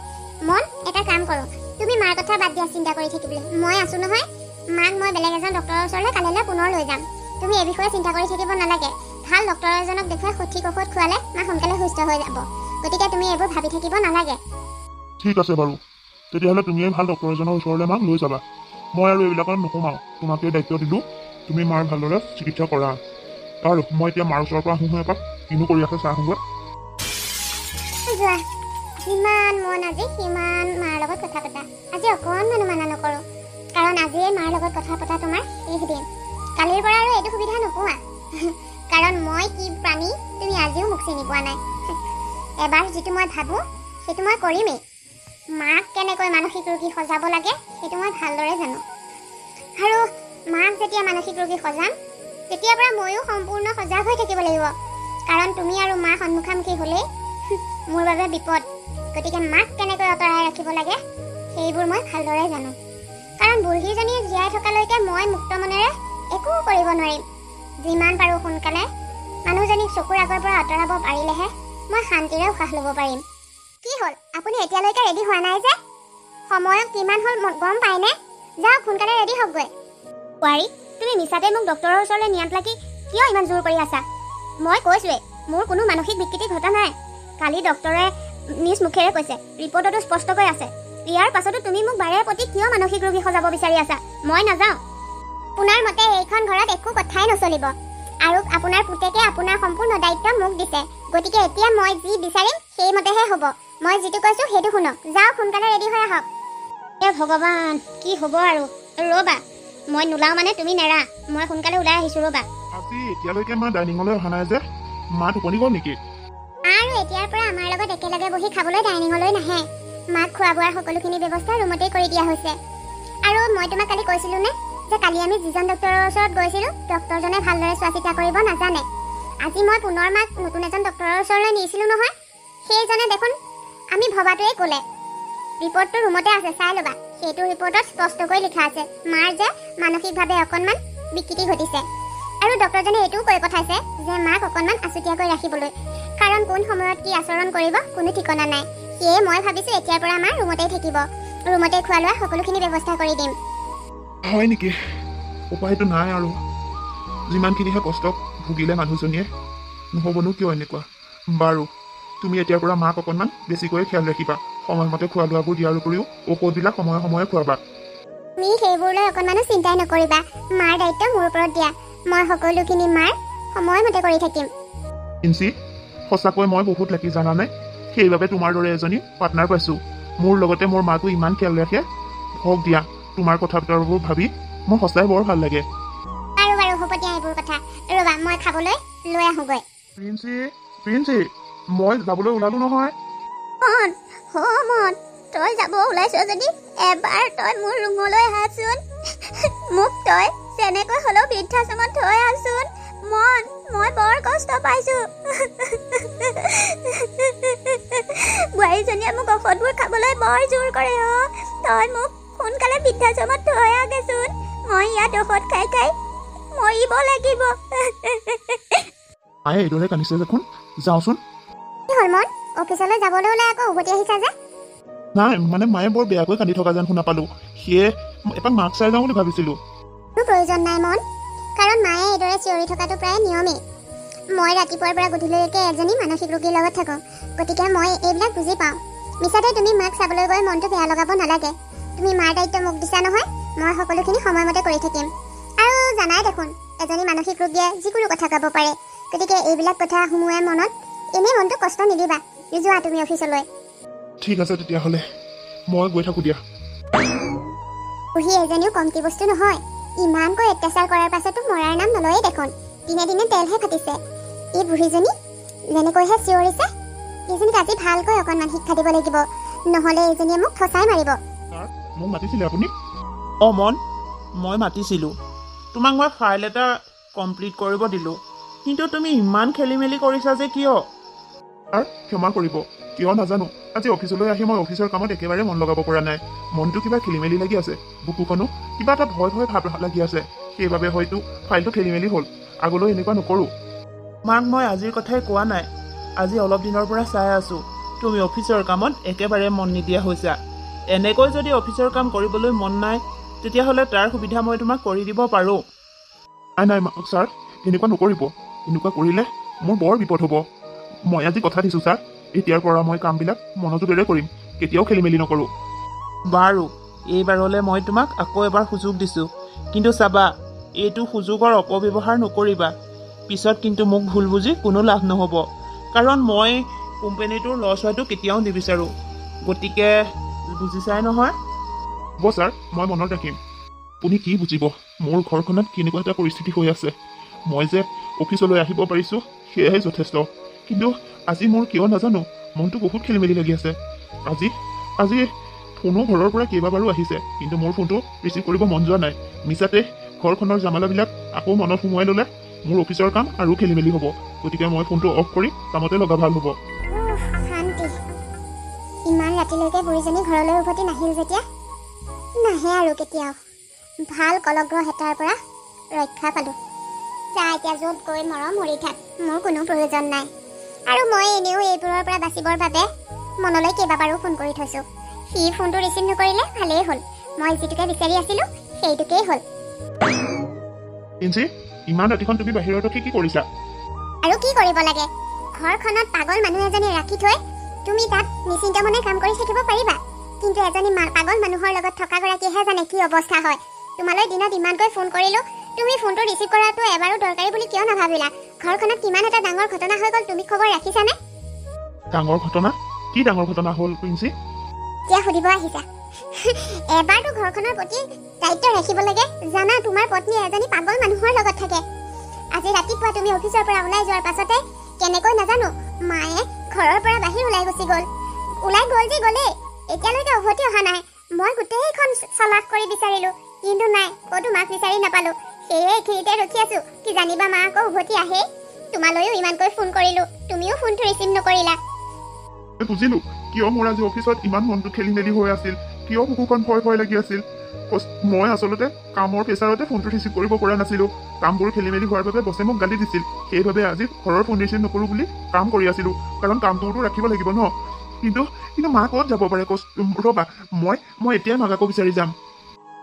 মন এটা কাম কৰোঁ, তুমি মাৰ কথা বাদ দিয়া চিন্তা কৰি থাকিবলৈ। মই আছোঁ নহয়, মাক মই বেলেগ এজন ডক্টৰৰ ওচৰলৈ কালিলৈ পুনৰ লৈ যাম। তুমি এই বিষয়ে চিন্তা কৰি থাকিব নালাগে। ভাল ডক্টৰ এজনক দেখুৱাই সঠিক ঔষধ খোৱালে মা সোনকালে সুস্থ হৈ যাব। গতিকে তুমি এইবোৰ ভাবি থাকিব নালাগে। ঠিক আছে বাৰু, তেতিয়াহ'লে তুমিয়ে ভাল ডক্টৰ এজনৰ ওচৰলৈ মাক লৈ যাবা। মই আৰু এইবিলাকত নোসোমাওঁ, তোমাকে দায়িত্ব দিলোঁ, তুমি মাৰ ভালদৰে চিকিৎসা কৰা। আৰু মই এতিয়া মাৰ ওচৰৰ পৰা আহোঁ এপাক, কিনো কৰি আছে চাই আহোঁগৈ। যোৱা, যিমান মন আজি সিমান মাৰ লগত কথা পতা। আজি অকণমানো মানা নকৰোঁ, কাৰণ আজিয়ে মাৰ লগত কথা পতা তোমাৰ শেষ দিন। কালিৰ পৰা আৰু এইটো সুবিধা নোপোৱা, কাৰণ মই কি প্ৰাণী তুমি আজিও মোক চিনি পোৱা নাই। এবাৰ যিটো মই ভাবোঁ সেইটো মই কৰিমেই। মাক কেনেকৈ মানসিক ৰোগী সজাব লাগে সেইটো মই ভালদৰে জানো। আৰু মাক যেতিয়া মানসিক ৰোগী সজাম, তেতিয়াৰ পৰা ময়ো সম্পূৰ্ণ সজাগ হৈ থাকিব লাগিব, কাৰণ তুমি আৰু মা সন্মুখামুখি হ'লেই মোৰ বাবে বিপদ। গতিকে মাক কেনেকৈ আঁতৰাই ৰাখিব লাগে সেইবোৰ মই ভালদৰে জানো, কাৰণ বুঢ়ীজনীয়ে জীয়াই থকালৈকে মই মুক্ত মনেৰে একো কৰিব নোৱাৰিম। যিমান পাৰোঁ সোনকালে মানুহজনীক চকুৰ আগৰ পৰা আঁতৰাব পাৰিলেহে মই শান্তিৰে উশাহ ল'ব পাৰিম। কি হ'ল, আপুনি এতিয়ালৈকে ৰেডি হোৱা নাই যে? সময় কিমান হ'ল গম পায়নে? যাওক সোনকালে ৰেডি হওকগৈ। বোৱাৰী, তুমি মিছাতে মোক ডক্টৰৰ ওচৰলৈ নিয়াত লাগি কিয় ইমান জোৰ কৰি আছা? মই কৈছোঁৱেই, মোৰ কোনো মানসিক বিকৃতি ঘটা নাই। কালি ডক্টৰে নিজ মুখেৰে কৈছে, ৰিপৰ্টতো স্পষ্টকৈ আছে। ইয়াৰ পাছতো তুমি মোক বাৰে প্ৰতি কিয় মানসিক ৰোগী সজাব বিচাৰি আছা? মই নাযাওঁ। আপোনাৰ মতে এইখন ঘৰত একো কথাই নচলিব, আৰু আপোনাৰ পুতেকে আপোনাৰ সম্পূৰ্ণ দায়িত্ব মোক দিছে। গতিকে এতিয়া মই যি বিচাৰিম সেইমতেহে হ'ব। মই যিটো কৈছোঁ সেইটো শুনক। যাওক সোনকালে ৰেডি হৈ আহক। হে ভগৱান, কি হ'ব আৰু? ৰ'বা, মই নোলাওঁ মানে তুমি নেৰা। মই সোনকালে ওলাই আহিছোঁ, ৰ'বা। আজি এতিয়ালৈকে মা ডাইনিঙলৈ অহা নাই যে, মা টোপনি গ'ল নেকি? আৰু এতিয়াৰ পৰা আমাৰ লগত একেলগে বহি খাবলৈ ডাইনিঙলৈ নাহে। মাক খোৱা বোৱাৰ সকলোখিনি ব্যৱস্থা ৰুমতেই কৰি দিয়া হৈছে। আৰু মই তোমাক কালি কৈছিলোঁ নে যে কালি আমি যিজন ডক্টৰৰ ওচৰত গৈছিলোঁ, ডক্টৰজনে ভালদৰে চোৱা চিতা কৰিব নাজানে। আজি মই পুনৰ মাক নতুন এজন ডক্টৰৰ ওচৰলৈ নিছিলোঁ নহয়, সেইজনে দেখোন আমি ভবাটোৱেই ক'লে। ৰিপৰ্টটো ৰুমতে আছে, চাই ল'বা। সেইটো ৰিপৰ্টত স্পষ্টকৈ লিখা আছে মাৰ যে মানসিকভাৱে অকণমান বিকৃতি ঘটিছে। আৰু ডক্টৰজনে এইটোও কৈ পঠাইছে যে মাক অকণমান আছুতীয়াকৈ ৰাখিবলৈ, কাৰণ কোন সময়ত কি আচৰণ কৰিব কোনো ঠিকনা নাই। সেয়ে মই ভাবিছোঁ এতিয়াৰ পৰা আমাৰ ৰুমতেই থাকিব, ৰুমতে খোৱা লোৱা সকলোখিনি ব্যৱস্থা কৰি দিম। হয় নেকি? উপায়টো নাই আৰু। যিমানখিনিহে কষ্ট ভুগিলে মানুহজনীয়ে, নহ'বনো কিয় এনেকুৱা। বাৰু, তুমি এতিয়াৰ পৰা মাক অকণমান বেছিকৈ খেয়াল ৰাখিবা। সময়মতে খোৱা লোৱাবোৰ দিয়াৰ উপৰিও ঔষধবিলাক সময়ে সময়ে খুৱাবা। তুমি সেইবোৰলৈ অকণমানো চিন্তাই নকৰিবা। মাৰ দায়িত্ব মোৰ ওপৰত দিয়া। মই সকলোখিনি মাৰ সময়মতে কৰি থাকিম। ইঞ্চি, সঁচাকৈ মই বহুত লাকি জানানে? সেইবাবে তোমাৰ দৰে এজনী পাৰ্টনাৰ পাইছোঁ। মোৰ লগতে মোৰ মাকো ইমান খেয়াল ৰাখে। হওক দিয়া, তোমাৰ কথা বতৰাবোৰ ভাবি মোৰ সঁচাই বৰ ভাল লাগে। বাৰু বাৰু, হ'ব দিয়া এইবোৰ কথা। ৰ'বা, মই খাবলৈ লৈ আহোঁগৈ। প্ৰিন্সি, মই যাবলৈ ওলালোঁ নহয়। মন, তই যাব ওলাইছ যদি এবাৰ তই মোৰ ৰুমলৈ আহাচোন। মোক তই যেনেকৈ হ'লেও বৃদ্ধাশ্ৰমত থৈ আহচোন। মন, মই বৰ কষ্ট পাইছোঁ। বোৱাৰীজনীয়ে মোক ঔষধবোৰ খাবলৈ বৰ জোৰ কৰে। তই মোক সোনকালে বৃদ্ধাশ্ৰমত থৈ আহগেচোন। মই ইয়াত ঔষধ খাই খাই মৰিব লাগিব। মায়ে এইদৰে কান্দিছে দেখোন, যাওঁচোন। কি হ'ল মন, অফিচলৈ যাবলৈ ওলাই আকৌ উভতি আহিছা যে? নাই, মানে মায়ে বৰ বেয়াকৈ কান্দি থকা যেন শুনা পালোঁ। সেয়ে এপাক মাক চাই যাওঁ বুলি ভাবিছিলোঁ। কোনো প্ৰয়োজন নাই মন, কাৰণ মায়ে এইদৰে চিঞৰি থকাটো প্ৰায় নিয়মেই। মই ৰাতিপুৱাৰ পৰা গধূলিলৈকে এজনী মানসিক ৰোগীৰ লগত থাকোঁ, গতিকে মই এইবিলাক বুজি পাওঁ। মিছাতে তুমি মাক চাবলৈ গৈ মনটো বেয়া লগাব নালাগে। তুমি মাৰ দায়িত্ব মোক দিছা নহয়, মই সকলোখিনি সময়মতে কৰি থাকিম। আৰু জানাই দেখোন, এজনী মানসিক ৰোগীয়ে যিকোনো কথা ক'ব পাৰে। গতিকে এইবিলাক কথা সোমোৱাই মনত এনেই মনটো কষ্ট নিদিবা। যোৱা তুমি অফিচলৈ। ঠিক আছে তেতিয়াহ'লে, মই গৈ থাকোঁ দিয়া। বুঢ়ী এজনীও কমটি বস্তু নহয়। ইমানকৈ অত্যাচাৰ কৰাৰ পাছতো মৰাৰ নাম নলয়েই দেখোন। দিনে দিনে তেলহে ফাটিছে। এই বুঢ়ীজনী যেনেকৈহে চিঞৰিছে, এইজনীক আজি ভালকৈ অকণমান শিক্ষা দিব লাগিব, নহ'লে এইজনীয়ে মোক ফচাই মাৰিব। মোক মাতিছিলে আপুনি? অঁ মন, মই মাতিছিলোঁ। তোমাক মই ফাইল এটা কমপ্লিট কৰিব দিলোঁ, কিন্তু তুমি ইমান খেলি মেলি কৰিছা যে কিয়? ছাৰ, ক্ষমা কৰিব। কিয় নাজানো, আজি অফিচলৈ আহি মই অফিচৰ কামত একেবাৰে মন লগাব পৰা নাই। মনটো কিবা খেলি মেলি লাগি আছে। বুকুখনো কিবা এটা ভয় ভয় ভাৱ লাগি আছে। সেইবাবে হয়তো ফাইলটো খেলি মেলি হ'ল। আগলৈ এনেকুৱা নকৰোঁ। মাক মই আজিৰ কথাই কোৱা নাই। আজি অলপ দিনৰ পৰা চাই আছোঁ, তুমি অফিচৰ কামত একেবাৰে মন নিদিয়া হৈছা। এনেকৈ যদি অফিচৰ কাম কৰিবলৈ মন নাই তেতিয়াহ'লে তাৰ সুবিধা মই তোমাক কৰি দিব পাৰোঁ। নাই ছাৰ, এনেকুৱা নকৰিব। এনেকুৱা কৰিলে মোৰ বৰ বিপদ হ'ব। মই আজি কথা দিছোঁ ছাৰ, এতিয়াৰ পৰা মই কামবিলাক মনোযোগেৰে কৰিম, কেতিয়াও খেলি মেলি নকৰোঁ। বাৰু, এইবাৰলৈ মই তোমাক আকৌ এবাৰ সুযোগ দিছোঁ, কিন্তু চাবা এইটো সুযোগৰ অপব্যৱহাৰ নকৰিবা। পিছত কিন্তু মোক ভুল বুজি কোনো লাভ নহ'ব, কাৰণ মই কোম্পানীটোৰ লছ হোৱাটো কেতিয়াও নিবিচাৰোঁ। গতিকে বুজিছাই নহয়? হ'ব ছাৰ, মই মনত ৰাখিম। আপুনি কি বুজিব, মোৰ ঘৰখনত কেনেকুৱা এটা পৰিস্থিতি হৈ আছে। মই যে অফিচলৈ আহিব পাৰিছোঁ সেয়াই যথেষ্ট। কিন্তু আজি মোৰ কিয় নাজানো মনটো বহুত খেলি মেলি লাগি আছে। আজি ফোনো ঘৰৰ পৰা কেইবাবাৰো আহিছে, কিন্তু মোৰ ফোনটো ৰিচিভ কৰিব মন যোৱা নাই। মিছাতে ঘৰখনৰ জামালাবিলাক আকৌ মনত সোমোৱাই ল'লে মোৰ অফিচৰ কাম আৰু খেলি মেলি হ'ব। গতিকে মই ফোনটো অফ কৰি কামতে লগা ভাল হ'ব। শান্তি। ইমান ৰাতিলৈকে বুঢ়ীজনী ঘৰলৈ উভতি নাহিল যেতিয়া, নাহে আৰু কেতিয়াও। ভাল কলগ্ৰহ এটাৰ পৰা ৰক্ষা পালোঁ। যা এতিয়া য'ত গৈ মৰম মৰি থাক, মোৰ কোনো প্ৰয়োজন নাই। আৰু মই এনেও এইবোৰৰ পৰা বাচিবৰ বাবে মনলৈ কেইবাবাৰো ফোন কৰি থৈছোঁ। সি ফোনটো ৰিচিভ নকৰিলে ভালেই হ'ল, মই যিটোকে বিচাৰি আছিলোঁ সেইটোকেই হ'ল। পিঞ্চি, ইমান ৰাতিখন তুমি বাহিৰত ৰখি কি কৰিছা? আৰু কি কৰিব লাগে? ঘৰখনত পাগল মানুহ এজনী ৰাখি থৈ তুমি তাত নিশ্চিন্ত মনে কাম কৰি থাকিব পাৰিবা, কিন্তু এজনী পাগল মানুহৰ লগত থকাগৰাকীয়েহে জানে কি অৱস্থা হয়। তোমালৈ দিনত ইমানকৈ ফোন কৰিলোঁ, তুমি ফোনটো ৰিচিভ কৰাটো এবাৰো দৰকাৰী বুলি কিয় নাভাবিলা? ঘৰখনত কিমান এটা ডাঙৰ ঘটনা হৈ গ'ল, তুমি খবৰ ৰাখিছানে? ডাঙৰ ঘটনা? কি ডাঙৰ ঘটনা হ'ল পিঞ্চি? কিয় সুধিব আহিছা? এবাৰতো ঘৰখনৰ প্ৰতি দায়িত্ব ৰাখিব লাগে। জানা, তোমাৰ পত্নী এজনী পাগল মানুহৰ লগত থাকে। আজি ৰাতিপুৱা তুমি অফিচৰ পৰা ওলাই যোৱাৰ পাছতে কেনেকৈ নাজানো মায়ে ঘৰৰ পৰা বাহিৰ ওলাই গুচি গ'ল। ওলাই গ'ল যে গ'লেই, এতিয়ালৈকে উভতি অহা নাই। মই গোটেইখন চলাখ কৰি বিচাৰিলোঁ, কিন্তু নাই, ক'তো মাক বিচাৰি নাপালোঁ। সেয়ে এইখিনিতে ৰখি আছোঁ, কি জানিবা মা আকৌ উভতি আহে। তোমালৈও ইমানকৈ ফোন কৰিলোঁ, তুমিও ফোনটো ৰিচিভ নকৰিলা। বুজিলো কিয় মোৰ আজি অফিচত ইমান মনটো খেলি মেলি হৈ আছিল, কিয় বুকুখন ভয় ভয় লাগি আছিল। মই আচলতে কামৰ প্ৰেছাৰতে ফোনটো ৰিচিভ কৰিব পৰা নাছিলোঁ। কামবোৰ খেলি মেলি হোৱাৰ বাবে বছে মোক গালি দিছিল। সেইবাবে আজি ঘৰৰ ফোন ৰিচিভ নকৰোঁ বুলি কাম কৰি আছিলোঁ, কাৰণ কামটোতো ৰাখিব লাগিব ন। কিন্তু মা ক'ত যাব পাৰে? ৰ'বা, মই এতিয়াই মাক আকৌ বিচাৰি যাম।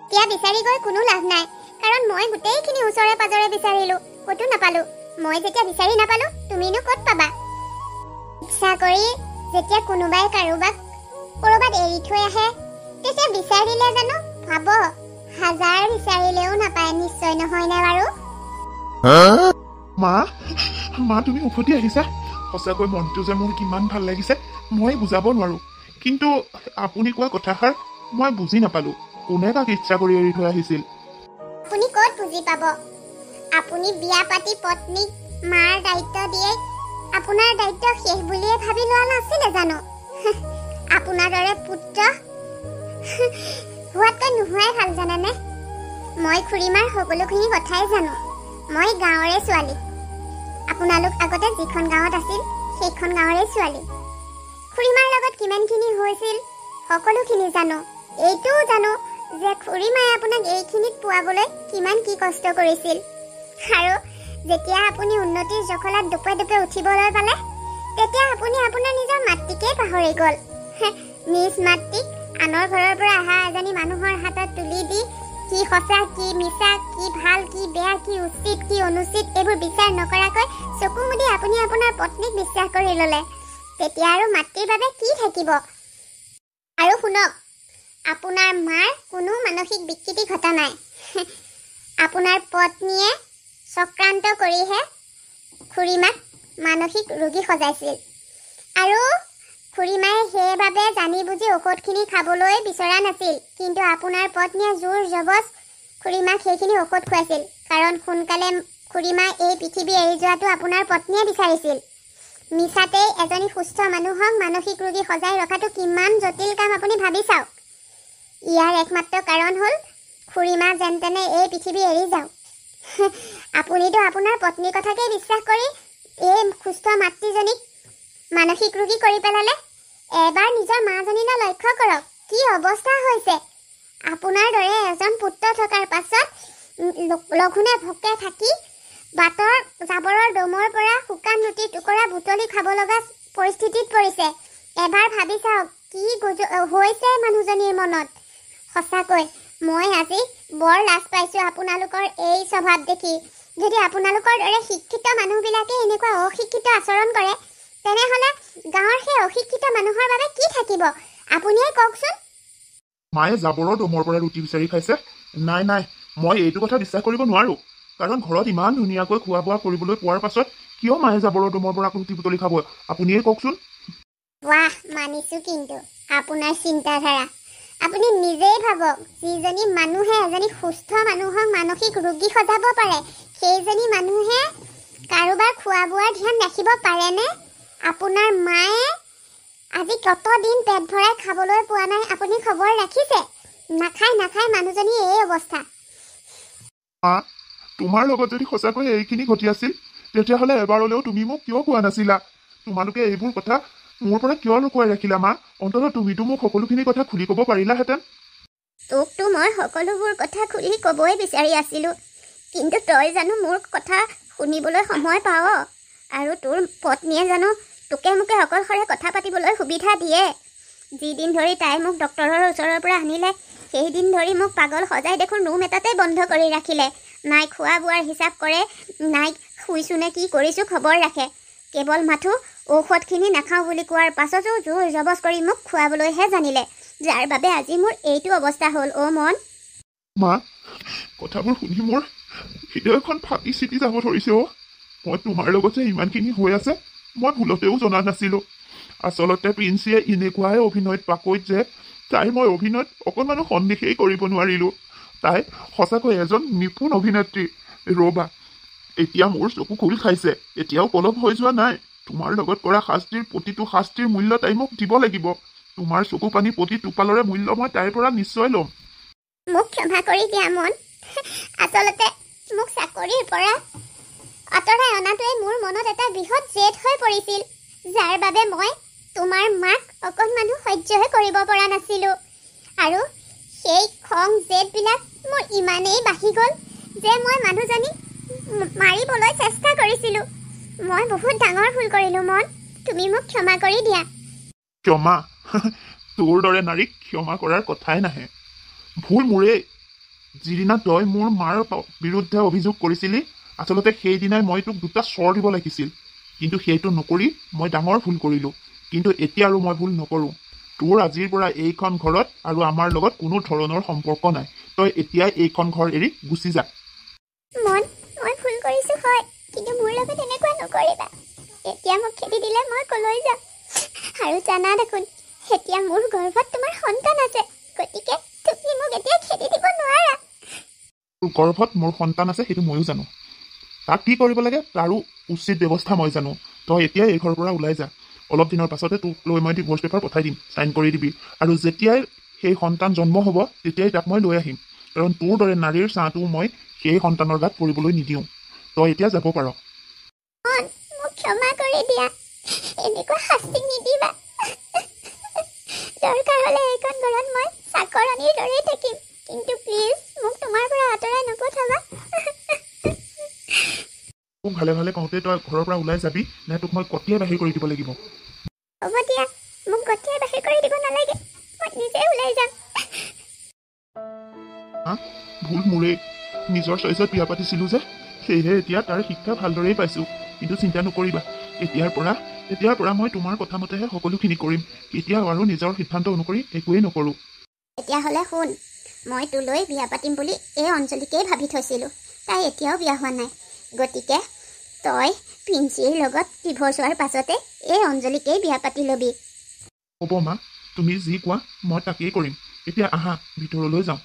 এতিয়া বিচাৰি গৈ কোনো লাভ নাই, কাৰণ মই গোটেইখিনি ওচৰে পাজৰে বিচাৰিলোঁ, ক'তো নাপালোঁ। মই যেতিয়া বিচাৰি নাপালোঁ, তুমিনো ক'ত পাবা? ইচ্ছা কৰি যেতিয়া কোনোবাই কাৰোবাক ক'ৰবাত এৰি থৈ আহে, তেতিয়া বিচাৰিলে জানো ভাব হাজাৰ বিচাৰিলেও নাপায়, নিশ্চয় নহয়নে বাৰু? মা তুমি উভতি আহিছা? সঁচাকৈ মনটো যে মোৰ কিমান ভাল লাগিছে মই বুজাব নোৱাৰোঁ। কিন্তু আপুনি কোৱা কথাষাৰ মই বুজি নাপালোঁ। কোনে কাক ইচ্ছা কৰি এৰি থৈ আহিছিল? আপুনি ক'ত বুজি পাব? আপুনি বিয়া পাতি পত্নীক মাৰ দায়িত্ব দিয়ে আপোনাৰ দায়িত্ব শেষ বুলিয়ে ভাবি লোৱা নাছিলে জানো? আপোনাৰ দৰে পুত্ৰ হোৱাতকৈ নোহোৱাই ভাল, জানেনে? মই খুৰীমাৰ সকলোখিনি কথাই জানো। মই গাঁৱৰে ছোৱালী, আপোনালোক আগতে যিখন গাঁৱত আছিল সেইখন গাঁৱৰে ছোৱালী। খুৰীমাৰ লগত কিমানখিনি হৈছিল সকলোখিনি জানো। এইটোও জানো যে খুৰীমায়ে আপোনাক এইখিনিত পোৱাবলৈ কিমান কি কষ্ট কৰিছিল। আৰু যেতিয়া আপুনি উন্নতিৰ জখলাত দুপে দুপে উঠিবলৈ পালে, তেতিয়া আপুনি আপোনাৰ নিজৰ মাতৃকেই পাহৰি গ'ল। নিজ মাতৃক আনৰ ঘৰৰ পৰা অহা এজনী মানুহৰ হাতত তুলি দি কি সঁচা কি মিছা, কি ভাল কি বেয়া, কি উচিত কি অনুচিত এইবোৰ বিচাৰ নকৰাকৈ চকু মুদি আপুনি আপোনাৰ পত্নীক বিশ্বাস কৰি ল'লে। তেতিয়া আৰু মাতৃৰ বাবে কি থাকিব? আৰু শুনক, আপোনাৰ মাৰ কোনো মানসিক বিকৃতি ঘটা নাই। আপোনাৰ পত্নীয়ে চক্ৰান্ত কৰিহে খুৰীমাক মানসিক ৰোগী সজাইছিল। আৰু খুৰীমায়ে সেইবাবে জানি বুজি ঔষধখিনি খাবলৈ বিচৰা নাছিল, কিন্তু আপোনাৰ পত্নীয়ে জোৰ জবজ খুৰীমাক সেইখিনি ঔষধ খুৱাইছিল, কাৰণ সোনকালে খুৰীমা এই পৃথিৱী এৰি যোৱাটো আপোনাৰ পত্নীয়ে বিচাৰিছিল। মিছাতেই এজনী সুস্থ মানুহক মানসিক ৰোগী সজাই ৰখাটো কিমান জটিল কাম আপুনি ভাবি চাওক। ইয়াৰ একমাত্ৰ কাৰণ হ'ল খুৰীমা যেন তেনে এই পৃথিৱী এৰি যাওক। আপুনিতো আপোনাৰ পত্নীৰ কথাকে বিশ্বাস কৰি এই সুস্থ মাতৃজনীক মানসিক ৰোগী কৰি পেলালে। এবাৰ নিজৰ মাজনীলৈ লক্ষ্য কৰক, কি অৱস্থা হৈছে। আপোনাৰ দৰে এজন পুত্ৰ থকাৰ পাছত লঘোণে ভোকে থাকি বাটৰ জাবৰৰ দমৰ পৰা শুকান ৰুটিৰ টুকুৰা বুটলি খাব লগা পৰিস্থিতিত পৰিছে। এবাৰ ভাবি চাওক কি হৈছে মানুহজনীৰ মনত। সঁচাকৈ মই আজি বৰ লাজ পাইছোঁ আপোনালোকৰ এই স্বভাৱ দেখি। যদি আপোনালোকৰ দৰে শিক্ষিত মানুহবিলাকে এনেকুৱা অশিক্ষিত আচৰণ কৰে তেনেহ'লে গাঁৱৰ সেই অশিক্ষিত মানুহৰ বাবে কি থাকিব আপুনিয়ে কওকচোন। মায়ে জাবৰৰ দমৰ পৰা ৰুটি বিচাৰি খাইছে? নাই নাই, মই এইটো কথা বিশ্বাস কৰিব নোৱাৰোঁ। কাৰণ ঘৰত ইমান ধুনীয়াকৈ খোৱা বোৱা কৰিবলৈ পোৱাৰ পাছত কিয় মায়ে জাবৰৰ দমৰ পৰা ৰুটি বুটলি খাব আপুনিয়ে কওকচোন। ৱাহ, মানিছোঁ কিন্তু আপোনাৰ চিন্তাধাৰা। আপুনি নিজেই ভাবক, যিজনী মানুহে এজনী সুস্থ মানুহক মানসিক ৰোগী সজাব পাৰে সেইজনী মানুহে কাৰোবাৰ খোৱা বোৱাৰ ধ্যান ৰাখিব পাৰেনে? আপোনাৰ মায়ে আজি কতদিন পেট ভৰাই খাবলৈ পোৱা নাই আপুনি খবৰ ৰাখিছে? নাখায় নাখায় মানুহজনী এই অৱস্থা। মা, তোমাৰ লগত যদি সঁচাকৈ এইখিনি ঘটি আছিল তেতিয়াহ'লে এবাৰলৈও তুমি মোক কিয় কোৱা নাছিলা? তোমালোকে এইবোৰ কথা মোৰ পৰা কিয় লুকুৱাই ৰাখিলা মা? অন্ততঃ তুমিতো মোক সকলোখিনি কথা খুলি ক'ব পাৰিলাহেঁতেন। তোকতো মই সকলোবোৰ কথা খুলি ক'বই বিচাৰি আছিলোঁ, কিন্তু তই জানো মোৰ কথা শুনিবলৈ সময় পাৱ? আৰু তোৰ পত্নীয়ে জানো তোকে মোকে অকলশৰে কথা পাতিবলৈ সুবিধা দিয়ে? যিদিন ধৰি তাই মোক ডক্তৰৰ ওচৰৰ পৰা আনিলে সেইদিন ধৰি মোক পাগল সজাই দেখোন ৰুম এটাতে বন্ধ কৰি ৰাখিলে। নাই খোৱা বোৱাৰ হিচাপ কৰে, নাই শুইছোঁ নে কি কৰিছোঁ খবৰ ৰাখে। কেৱল মাথো ঔষধখিনি নাখাওঁ বুলি কোৱাৰ পাছতো জোৰ জবজ কৰি মোক খুৱাবলৈহে জানিলে, যাৰ বাবে আজি মোৰ এইটো অৱস্থা হ'ল। অ' মন, মা, কথাবোৰ শুনি মোৰ হৃদয়খন ফাটি চিটি যাব ধৰিছে। মই তোমাৰ লগত যে ইমানখিনি হৈ আছে মই ভুলতেও জনা নাছিলোঁ। আচলতে প্ৰিন্সিয়ে এনেকুৱাই অভিনয়ত পাকৈত যে তাই মই অভিনয়ত অকণমানো সন্দেহেই কৰিব নোৱাৰিলোঁ। তাই সঁচাকৈ এজন নিপুণ অভিনেত্ৰী। ৰ'বা, এতিয়া মোৰ চকু খোল খাইছে, এতিয়াও পলম হৈ যোৱা নাই। তোমাৰ লগত কৰা শাস্তিৰ প্ৰতিটো শাস্তিৰ মূল্য তাই মোক দিব লাগিব। তোমাৰ চকু পানী প্ৰতি টোপালৰে মূল্য মই তাইৰ পৰা নিশ্চয় ল'ম। মোক ক্ষমা কৰি দিয়া মন। আচলতে মোক চাকৰিৰ পৰা আঁতৰাই অনাটোৱে মোৰ মনত এটা বৃহৎ জেদ হৈ পৰিছিল, যাৰ বাবে মই তোমাৰ মাক অকণমানো সহ্যই কৰিব পৰা নাছিলোঁ। আৰু সেই খং জেদবিলাক মোৰ ইমানেই বাঢ়ি গ'ল যে মই মানুহজনীক মাৰিবলৈ চেষ্টা কৰিছিলোঁ। মই বহুত ডাঙৰ ভুল কৰিলোঁ মন, তুমি মোক ক্ষমা কৰি দিয়া। ক্ষমা? তোৰ দৰে নাৰীক ক্ষমা কৰাৰ কথাই নাহে। ভুল মোৰেই। যিদিনা তই মোৰ মাৰ বিৰুদ্ধে অভিযোগ কৰিছিলি আচলতে সেইদিনাই মই তোক দুটা চৰ দিব লাগিছিল, কিন্তু সেইটো নকৰি মই ডাঙৰ ভুল কৰিলোঁ। কিন্তু এতিয়া আৰু মই ভুল নকৰোঁ। তোৰ আজিৰ পৰা এইখন ঘৰত আৰু আমাৰ লগত কোনো ধৰণৰ সম্পৰ্ক নাই। তই এতিয়াই এইখন ঘৰ এৰি গুচি যা। মন, মই ভুল কৰিছোঁ হয়, কিন্তু মোৰ লগত এনেকুৱা নকৰিবা। এতিয়া মোক খেদি দিলে মই কলৈ যাম? আৰু জানা দেখোন এতিয়া মোৰ গৰ্ভত তোমাৰ সন্তান আছে, গতিকে তুমি মোক এতিয়া খেদি দিব নোৱাৰা। তোৰ গৰ্ভত মোৰ সন্তান আছে সেইটো ময়ো জানো। তাক কি কৰিব লাগে তাৰো উচিত ব্যৱস্থা মই জানো। তই এতিয়াই এই ঘৰৰ পৰা ওলাই যা। অলপ দিনৰ পাছতে তোক লৈ মই ডিভ'ৰ্চ পেপাৰ পঠাই দিম, চাইন কৰি দিবি। আৰু যেতিয়াই সেই সন্তান জন্ম হ'ব তেতিয়াই তাক মই লৈ আহিম, কাৰণ তোৰ দৰে নাৰীৰ ছাঁটো মই সেই সন্তানৰ গাত পৰিবলৈ নিদিওঁ। তই এতিয়া যাব পাৰ। মন, মোক ক্ষমা কৰি দিয়া, এনেকুৱা শাস্তি নিদিবা। দৰকাৰ হ'লে এইখন ঘৰত মই চাকৰণীৰ দৰেই থাকিম, কিন্তু প্লিজ মোক তোমাৰ পৰা আঁতৰাই নপঠাবা। তোক ভালে ভালে কওঁতে তই ঘৰৰ পৰা ওলাই যাবি নে তোক মই কটিয়াই বাহিৰ কৰি দিব লাগিব? হ'ব দিয়া, মোক গঠিয়াই বাহিৰ কৰি দিব নালাগে, মই নিজে ওলাই যাম। হা, ভুল মোৰেই। নিজৰ চইচত বিয়া পাতিছিলোঁ যে, সেয়েহে এতিয়া তাৰ শিক্ষা ভালদৰেই পাইছোঁ। কিন্তু চিন্তা নকৰিবা, এতিয়াৰ পৰা মই তোমাৰ কথা মতেহে সকলোখিনি কৰিম। কেতিয়াও আৰু নিজৰ সিদ্ধান্ত অনুসৰি একোৱেই নকৰোঁ। তেতিয়াহ'লে শুন, মই তোলৈ বিয়া পাতিম বুলি এই অঞ্জলিকেই ভাবি থৈছিলোঁ। তাই এতিয়াও বিয়া হোৱা নাই, গতিকে তই প্ৰিন্সিৰ লগত ডিভ'ৰ্চ হোৱাৰ পাছতে এই অঞ্জলিকেই বিয়া পাতি ল'বি। হ'ব মা, তুমি যি কোৱা মই তাকেই কৰিম। এতিয়া আহা, ভিতৰলৈ যাওঁ।